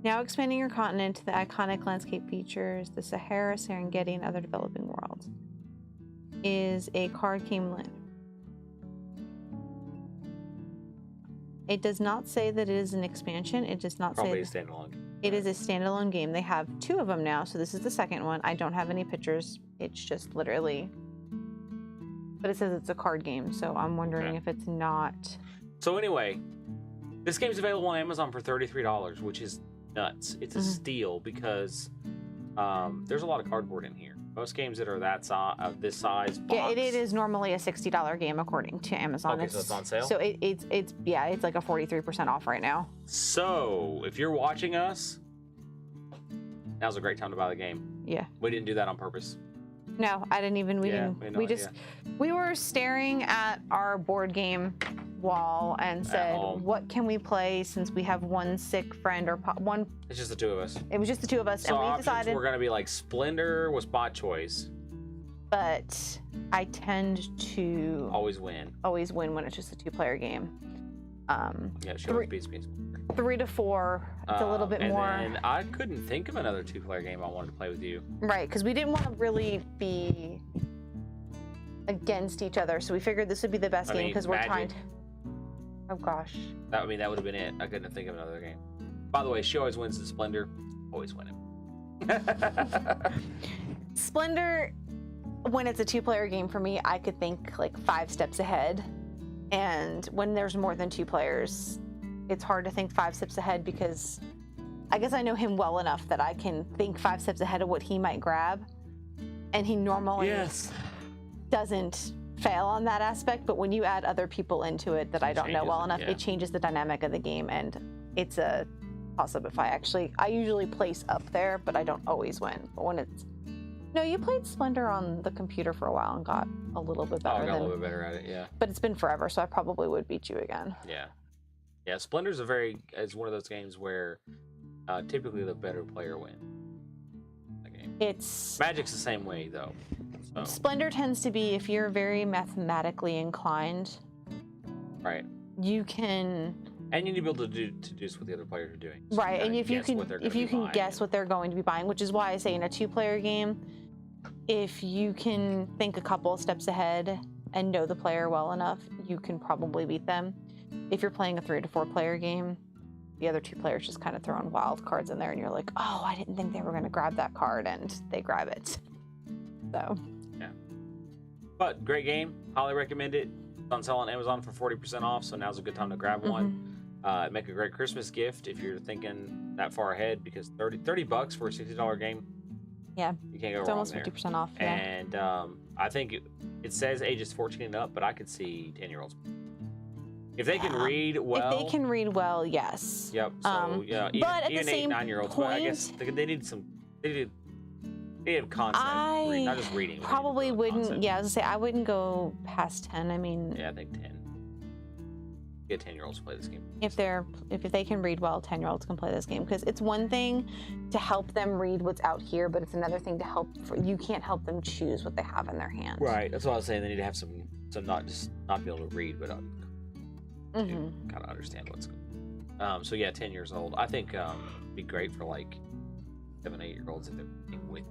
Now expanding your continent to the iconic landscape features, the Sahara, Serengeti, and other developing worlds, is a card game. It does not say that it is an expansion. It does not Probably say a standalone game. it is a standalone game. They have 2 of them now, so this is the second one. I don't have any pictures. It's just literally, but it says it's a card game, so I'm wondering Okay. if it's not. So anyway, this game's available on Amazon for $33, which is nuts. It's a steal because there's a lot of cardboard in here. Most games that are that size, this size box. Yeah, it is normally a $60 game according to Amazon. Okay, so it's on sale? So it's it's like a 43% off right now. So if you're watching us, now's a great time to buy the game. Yeah. We didn't do that on purpose. No, I didn't even. We Yeah, didn't. we had no We just we were staring at our board game wall and said, home. "What can we play since we have one sick friend or one?" It's just the 2 of us. It was just the 2 of us, So and we options decided. were going to be like Splendor was bot choice. But I tend to Always win. always win when it's just a 2-player game. Yeah, she always beats me. 3 to 4, it's a little bit and more. then I couldn't think of another 2-player game I wanted to play with you. Right, because we didn't want to really be against each other, so we figured this would be the best I game mean, because we're trying Magic. to. Oh gosh. That would have been it. I couldn't think of another game. By the way, she always wins the Splendor. Always winning. Splendor, when it's a 2-player game for me, I could think like 5 steps ahead. And when there's more than 2 players, it's hard to think 5 steps ahead because I guess I know him well enough that I can think 5 steps ahead of what he might grab. And he normally doesn't fail on that aspect. But when you add other people into it that I don't know changes well it, enough, yeah. it changes the dynamic of the game. And it's a toss-up if I usually place up there, but I don't always win. But when it's no, you played Splendor on the computer for a while and got a little bit Oh, better. I got a little bit better at it, yeah. But it's been forever, so I probably would beat you again. Yeah. Yeah, Splendor's it's one of those games where typically the better player wins. The game. It's Magic's the same way though. So, Splendor tends to be if you're very mathematically inclined, right. you can And you need to be able to deduce what the other players are doing. So right, and gotta if you guess can what they're if gonna you be can buying. guess what they're going to be buying, which is why I say in a 2-player game, if you can think a couple of steps ahead and know the player well enough, you can probably beat them. If you're playing a 3 to 4 player game, the other 2 players just kind of throwing wild cards in there, and you're like, oh, I didn't think they were going to grab that card, and they grab it. So. Yeah. But great game. Highly recommend it. It's on sale on Amazon for 40% off, so now's a good time to grab one. Make a great Christmas gift if you're thinking that far ahead, because $30 for a $60 game. Yeah. You can't go It's wrong almost there. 50% off. Yeah. And I think it says ages 14 and up, but I could see 10-year-olds. If they can read well. If they can read well, yes. Yep. So yeah, but at even the 8, same 9-year-olds. point, But I guess they need some. They need content, reading, not just reading. Probably wouldn't. Concept. Yeah, I was gonna say I wouldn't go past 10. I mean, Yeah, I think 10. Get 10-year-olds to play this game. if they can read well, 10-year-olds can play this game, because it's one thing to help them read what's out here, but it's another thing to you can't help them choose what they have in their hand. Right. That's what I was saying. They need to have some not be able to read, but kind of understand what's going on. So yeah, 10 years old. I think it'd be great for like 7, 8-year-olds if they're playing with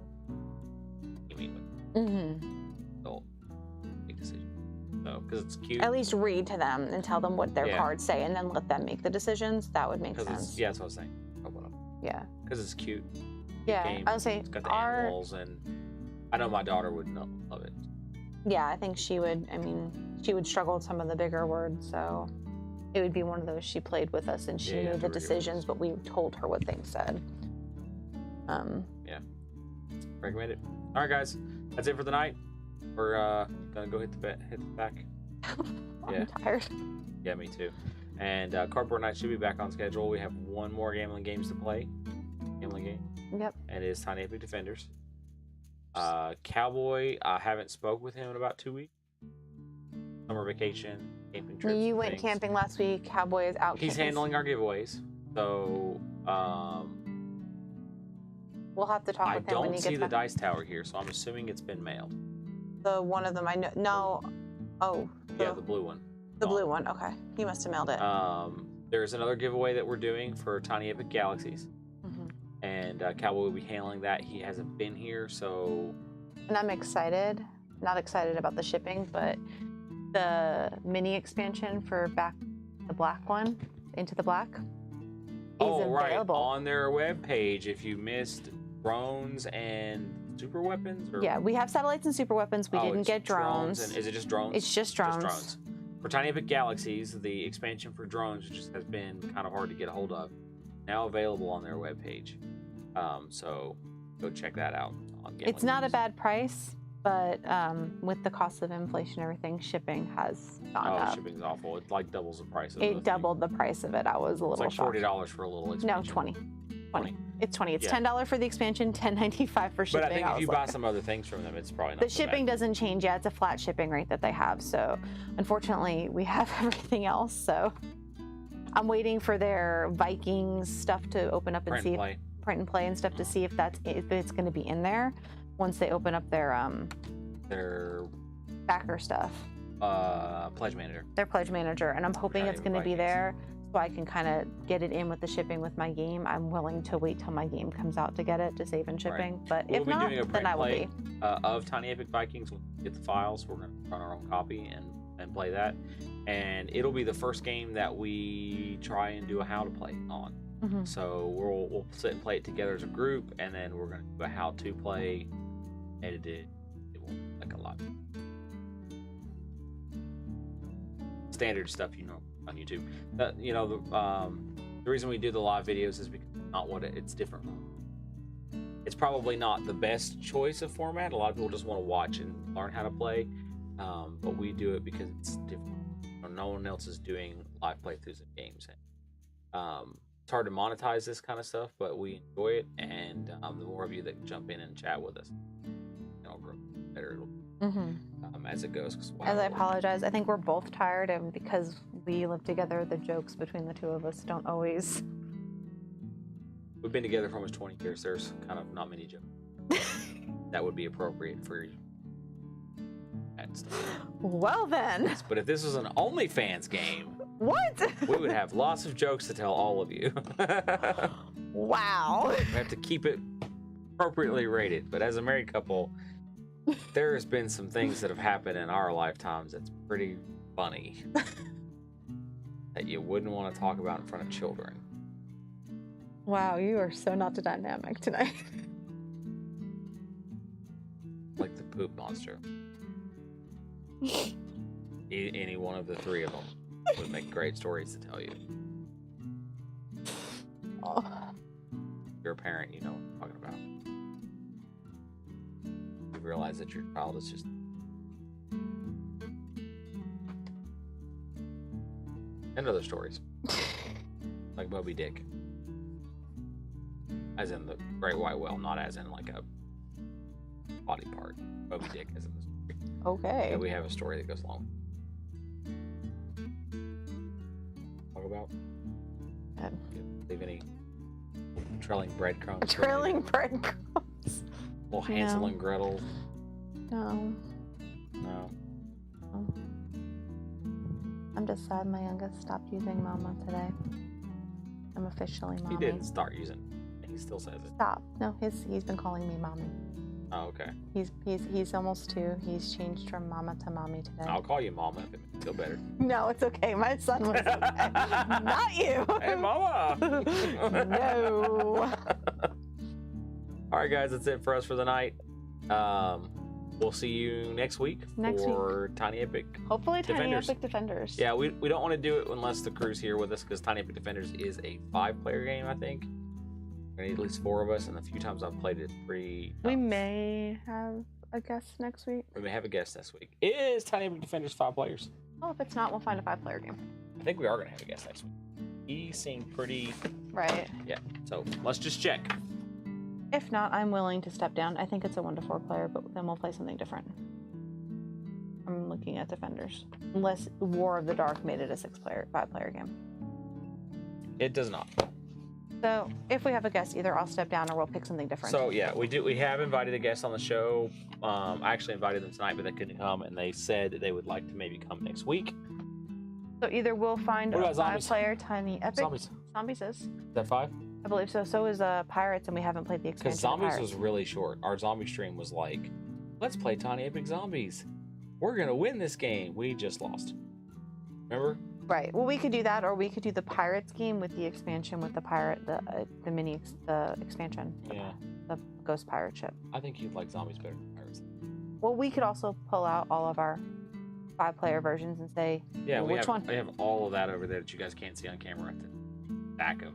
adult make decisions. So because it's cute. At least read to them and tell them what their Yeah. cards say, and then let them make the decisions. That would make Because sense. yeah, that's what I was saying. Yeah. Because it's cute. Yeah. Game. I would say It's got the our. animals, and I know my daughter would love it. Yeah, I think she would. I mean, she would struggle with some of the bigger words, so it would be one of those she played with us and she Yeah, made the the decisions, but we told her what things said. Recommend it. All right, guys, that's it for the night. We're gonna go hit the back. I'm tired. Yeah, me too. And Cardboard Night should be back on schedule. We have one more gambling games to play. Gambling game. Yep. And it is Tiny Epic Defenders. Cowboy, I haven't spoke with him in about 2 weeks. Summer vacation, camping trips. You and went things. camping last week. Cowboy is out. He's camping. handling our giveaways. So We'll have to talk I with him when don't he see gets the back. dice tower here, so I'm assuming it's been mailed. The one of them I know. No. Oh. Yeah, the blue one. The blue one. Okay. He must have mailed it. There's another giveaway that we're doing for Tiny Epic Galaxies, and Cowboy will be handling that. He hasn't been here, so. And I'm excited. Not excited about the shipping, but the mini expansion for the black one, Into the Black, is available. On their webpage. If you missed drones and super weapons, or Yeah, we have satellites and super weapons. We didn't it's get drones. and is it just drones? It's just drones. Just drones. For Tiny Epic Galaxies, the expansion for drones, which just has been kind of hard to get a hold of, now available on their webpage. So go check that out. It's not a bad price, but with the cost of inflation and everything, shipping has gone up. Shipping's awful. It like doubles the price of It doubled the price of it. I was a It's little like shocked. $40 for a little expansion. No, 20. 20. It's 20. It's Yeah. $10 for the expansion, $10.95 for shipping. But I think if was you like- buy some other things from them, it's probably not the so bad. shipping doesn't change yet. It's a flat shipping rate that they have. So unfortunately, we have everything else. So I'm waiting for their Vikings stuff to open up and Print see and play. print and play and stuff to see if it's going to be in there once they open up their Their backer stuff, pledge manager. their pledge manager, and I'm hoping Not it's even going to be Vikings. there so I can kind of get it in with the shipping with my game. I'm willing to wait till my game comes out to get it to save in shipping, but We'll if be not, doing a then print I will play be. of Tiny Epic Vikings. We'll get the files. We're going to run our own copy and play that. And it'll be the first game that we try and do a how to play on. Mhm. So we'll sit and play it together as a group, and then we're going to do a how to play, edit it. It won't like a lot. Standard stuff, you know, on YouTube. The reason we do the live videos is because it's not it's different. It's probably not the best choice of format. A lot of people just want to watch and learn how to play, but we do it because it's different. No one else is doing live playthroughs of games. It's hard to monetize this kind of stuff, but we enjoy it, and the more of you that jump in and chat with us, grow better as it goes. As I apologize, I think we're both tired, and because we live together, the jokes between the two of us don't always. We've been together for almost 20 years. There's kind of not many jokes that would be appropriate for that stuff. Well then, But if this was an OnlyFans game, what? we would have lots of jokes to tell all of you. Wow. We have to keep it appropriately rated. But as a married couple, There's been some things that have happened in our lifetimes that's pretty funny that you wouldn't want to talk about in front of children. Wow, you are so not the dynamic tonight. Like the poop monster. Any one of the three of them would make great stories to tell you. Oh. If you're a parent, you know what I'm talking about. You realize that your child is just... And other stories. Like Moby Dick. As in the great white whale, not as in like a body part. Moby Dick as in the story. Okay. Yeah, we have a story that goes along. Talk about? Good. Leave any trailing breadcrumbs? Trailing breadcrumbs. Little Hansel No. and Gretel. No. No. No. I'm just sad my youngest stopped using mama today. I'm officially mommy. He didn't start using. He still says it. Stop. No, he's been calling me mommy. Oh, okay. He's almost 2. He's changed from mama to mommy today. I'll call you Mama if it makes you feel better. No, it's okay. My son was okay. Not you. Hey, Mama! No. All right, guys, that's it for us for the night. We'll see you next week for Tiny Epic. Hopefully, Tiny Defenders. Epic Defenders. Yeah, we don't want to do it unless the crew's here with us because Tiny Epic Defenders is a 5-player game, I think. We need at least 4 of us, and the few times I've played it, 3. We may have a guest next week. We may have a guest next week. Is Tiny Epic Defenders 5 players? Well, if it's not, we'll find a 5-player game. I think we are going to have a guest next week. He seemed pretty... Right. Yeah, so let's just check. If not, I'm willing to step down. I think it's a 1 to 4 player, but then we'll play something different. I'm looking at Defenders. Unless War of the Dark made it a 5-player game. It does not. So if we have a guest, either I'll step down or we'll pick something different. So yeah, we have invited a guest on the show. I actually invited them tonight, but they couldn't come, and they said that they would like to maybe come next week. So either we'll find What a about zombies? 5-player Tiny Epic. Zombies. Zombies is. Is that 5? I believe so. So is Pirates, and we haven't played the expansion. Because Zombies of Pirates. was really short. Our zombie stream was like, let's play Tiny Epic Zombies. We're gonna win this game. We just lost. Remember? Right. Well, we could do that, or we could do the Pirates game with the expansion with the expansion. Yeah. The Ghost Pirate ship. I think you'd like Zombies better than Pirates. Well, we could also pull out all of our 5-player versions and say, Yeah, well, which one? I have all of that over there that you guys can't see on camera at the back of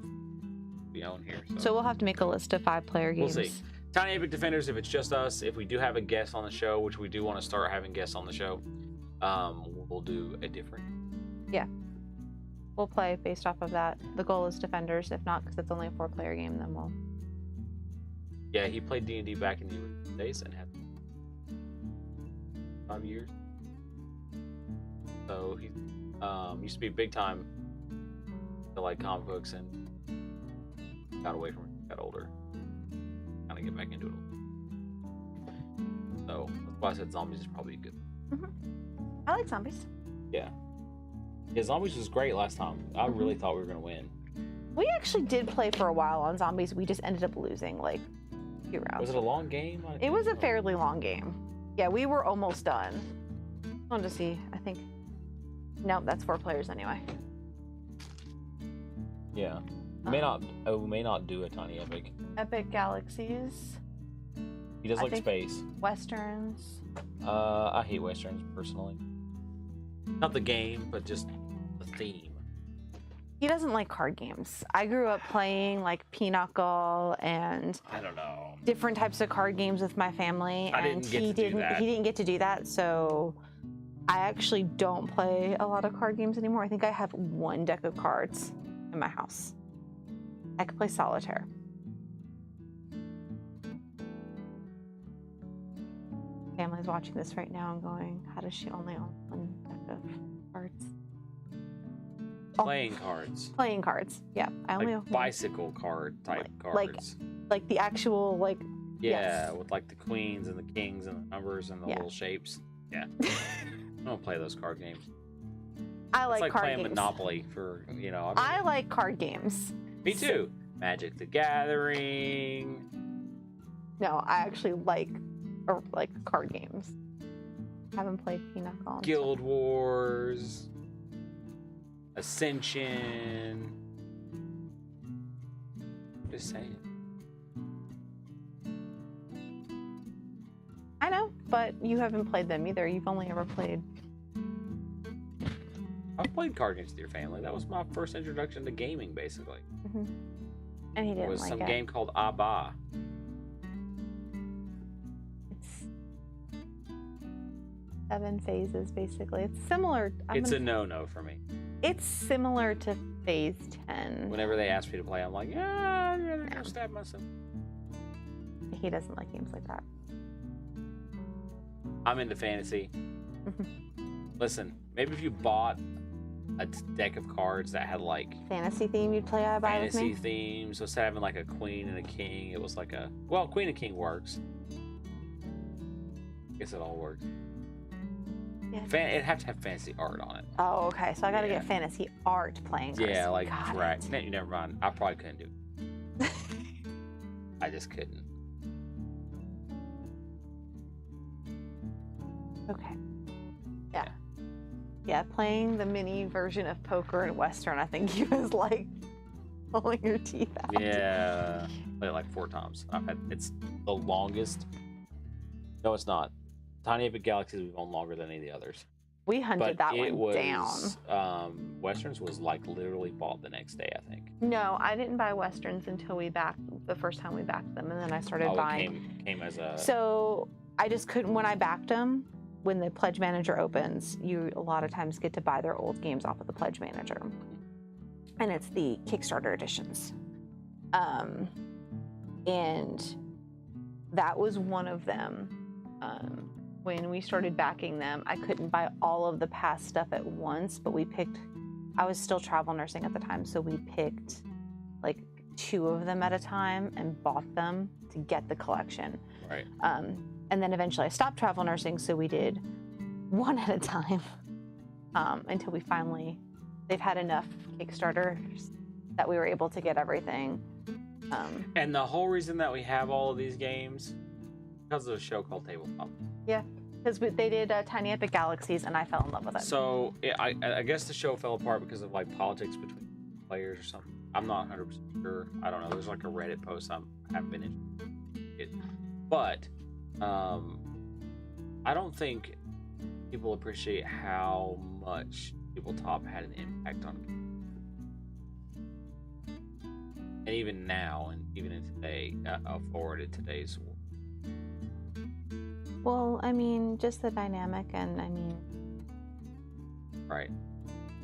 we own here. So we'll have to make a list of 5-player games. We'll see. Tiny Epic Defenders, if it's just us, if we do have a guest on the show, which we do want to start having guests on the show, we'll do a different. Yeah. We'll play based off of that. The goal is Defenders. If not, because it's only a 4-player game, then we'll... Yeah, he played D&D back in the original days and had 5 years. So he used to be big time to like comic books and got away from it, got older. Kind of get back into it. So that's why I said Zombies is probably good. I like Zombies. Yeah. Yeah, Zombies was great last time. I really thought we were going to win. We actually did play for a while on Zombies. We just ended up losing, like, a few rounds. Was it a long game? It was a fairly long game. Yeah, we were almost done. I wanted to see. I think... No, that's 4 players anyway. Yeah. We may not do a Tiny Epic. Epic Galaxies. He does I like think- space. Westerns. I hate Westerns, personally. Not the game, but just the theme. He doesn't like card games. I grew up playing, like, Pinochle and I don't know. different types of card games with my family. I and didn't get he to do didn't that. He didn't get to do that, so... I actually don't play a lot of card games anymore. I think I have 1 deck of cards in my house. I could play solitaire. Family's watching this right now and going, how does she only own 1 deck of cards? Playing cards. Playing cards. Yeah, I only Like own bicycle card type Like- cards. like the actual like Yeah, yes. with like the queens and the kings and the numbers and the Yeah. little shapes. Yeah. I don't play those card games. I It's like like card playing games. Monopoly for, you know. I like card games. Me too. Magic the Gathering. No, I actually like or like card games. Haven't played Pinochle. Guild Wars, Ascension. Just saying. I know, but you haven't played them either. You've only ever played. I've played card games with your family. That was my first introduction to gaming, basically. And he It didn't was like some it. game called Abba. It's 7 phases, basically. It's similar. It's a no-no for me. It's similar to Phase 10. Whenever they ask me to play, I'm like, yeah, I'm gonna go stab myself. He doesn't like games like that. I'm into fantasy. Listen, maybe if you bought a deck of cards that had like Fantasy theme you'd play I Buy with fantasy me? themes, so instead of having like a queen and a king, it was like a queen and king works. I guess it all works. Yeah. It'd have to have fantasy art on it. Oh, okay. So I gotta Yeah. get fantasy art playing cards. Yeah, like Got right. it. Never mind. I probably couldn't do it. I just couldn't. Okay. Yeah. Yeah, playing the mini version of poker in Western, I think he was like pulling your teeth out. Yeah, played it like 4 times. It's the longest. No, it's not. Tiny Epic Galaxies we've owned longer than any of the others. We hunted But that it one was, down. Westerns was like literally bought the next day, I think. No, I didn't buy Westerns until we backed the first time we backed them, and then I started Oh, buying. it came as a. So I just couldn't when I backed them. When the Pledge Manager opens, you a lot of times get to buy their old games off of the Pledge Manager, and it's the Kickstarter editions. And that was one of them. When we started backing them, I couldn't buy all of the past stuff at once, but we picked. I was still travel nursing at the time, so we picked like 2 of them at a time and bought them to get the collection. Right. And then eventually I stopped travel nursing, so we did 1 at a time until we finally, they've had enough Kickstarters that we were able to get everything. And the whole reason that we have all of these games because of a show called Tabletop. Yeah, because they did Tiny Epic Galaxies, and I fell in love with it. So I guess the show fell apart because of like politics between players or something. I'm not 100% sure. I don't know. There's like a Reddit post I haven't been interested in. But I don't think people appreciate how much Tabletop had an impact on games. And even now, and even in today, forward in today's world. Well, I mean, just the dynamic, and I mean, Right.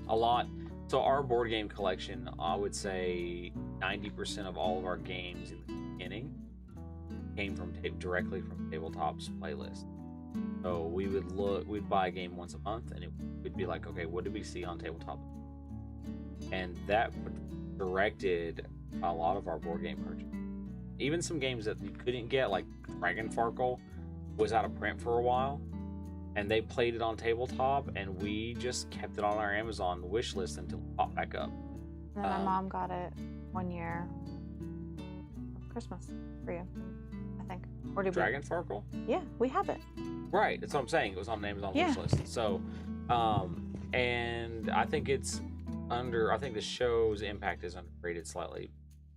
A lot. So our board game collection, I would say 90% of all of our games in the beginning came from directly from Tabletop's playlist. So we'd buy a game once a month, and it would be like, okay, what did we see on Tabletop? And that directed a lot of our board game purchase. Even some games that you couldn't get, like Dragon Farkle, was out of print for a while, and they played it on Tabletop, and we just kept it on our Amazon wish list until it popped back up. and then my mom got it one year, Christmas for you, I think. Or did Dragon Farkle? Yeah, we have it. Right, that's what I'm saying. It was on the Amazon Yeah. wish list. So, and I think I think the show's impact is underrated slightly.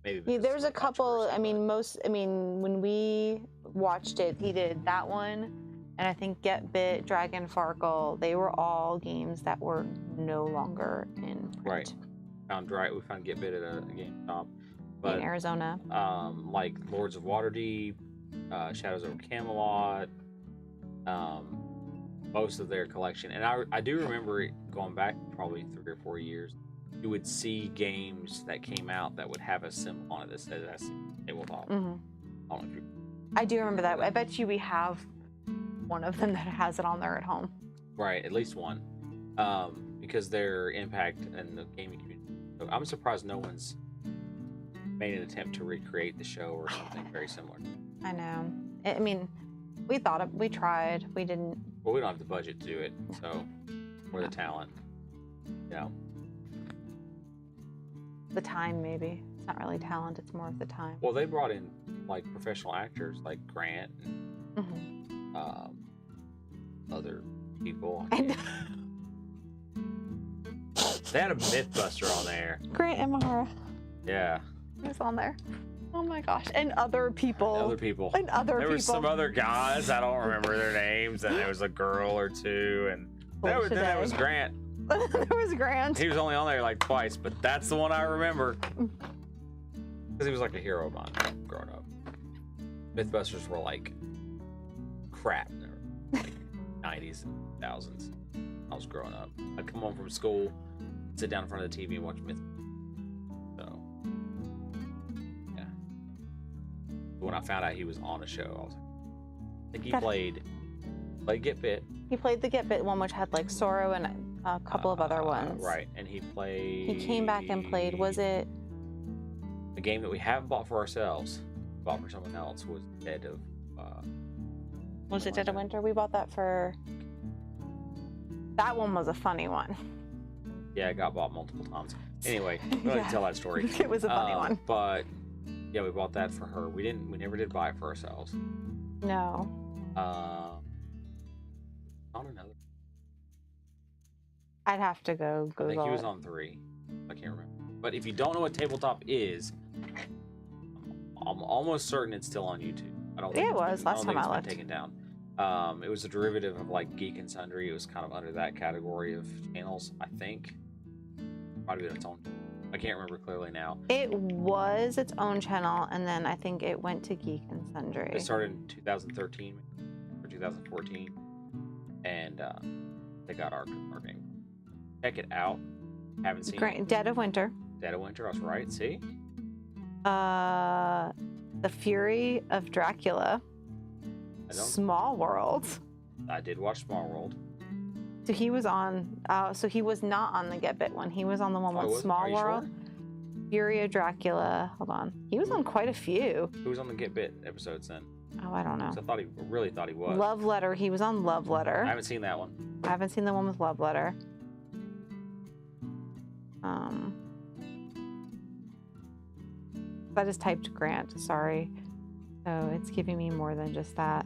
Maybe Yeah, because there's of a the couple. controversy, I mean, when we watched it, he did that one, and I think Get Bit, Dragon Farkle. They were all games that were no longer in print but we found Get Bit at a GameStop. in But Arizona. like Lords of Waterdeep, Shadows over Camelot, most of their collection. And I do remember it going back probably 3 or 4 years. You would see games that came out that would have a symbol on it that said that's Tabletop. hmm I don't know if you I do remember that. I bet you we have one of them that has it on there at home. Right, at least one. Because their impact in the gaming community. So I'm surprised no one's made an attempt to recreate the show or something very similar. I know. I mean, we tried. We didn't. Well, we don't have the budget to do it, so or the talent. You know. The time, maybe. It's not really talent. It's more of the time. Well, they brought in like professional actors like Grant and hmm other people. And They had a Mythbuster on there. Grant and Mahara Yeah. was on there. Oh my gosh. And other people. Other people. And other There people. was some other guys. I don't remember their names. And there was a girl or two. And then there was Grant. There was Grant. He was only on there like twice, but that's the one I remember. Because he was like a hero of mine growing up. Mythbusters were like crap. They were like 90s and 2000s. I was growing up. I'd come home from school, sit down in front of the TV and watch Myth. So, yeah. When I found out he was on a show, I was like, I think he played Get Bit. He played the Get Bit one, which had like Sorrow and a couple of other ones. Right, and he played... He came back and played, was it... The game that we haven't bought for ourselves, bought for someone else, was Dead of... Was it Dead of Winter? We bought that for... That one was a funny one. Yeah, it got bought multiple times. Anyway, I'm going to tell that story. It was a funny one. But, yeah, we bought that for her. We never did buy it for ourselves. No. On another. I'd have to go Google. I think he was on 3. I can't remember. But if you don't know what tabletop is, I'm almost certain it's still on YouTube. I don't think Yeah, it was last time I it's looked. been taken down. It was a derivative of like Geek and Sundry. It was kind of under that category of channels, I think. Might have been its own. I can't remember clearly now. It was its own channel, and then I think it went to Geek and Sundry. It started in 2013 or 2014, and they got our game. Check it out. Haven't seen it. Dead of Winter. Dead of Winter. I was right. See. The Fury of Dracula. Small World. I did watch Small World. So he was on. So he was not on the Get Bit one. He was on the one with Small World. Sure? Fury of Dracula. Hold on. He was on quite a few. Who was on the Get Bit episodes then? Oh, I don't know. 'Cause I really thought he was. Love Letter. He was on Love Letter. I haven't seen that one. I haven't seen the one with Love Letter. I just typed Grant, sorry. So it's giving me more than just that.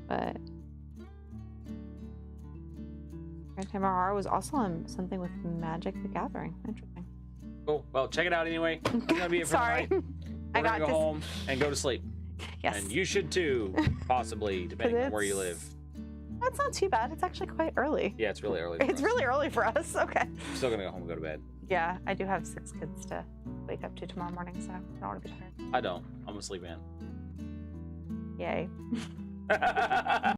But Grant Tamahara was also on something with Magic the Gathering. Interesting. Cool. Well, check it out anyway. That's gonna be it for Sorry. tonight. We're gonna go home and go to sleep. Yes. And you should too, possibly, depending on where you live. That's not too bad. It's actually quite early. Yeah, it's really early. It's really early for us. Okay. I'm still gonna go home and go to bed. Yeah, I do have 6 kids to wake up to tomorrow morning, so I don't want to be tired. I don't. I'm a sleep in. Yay.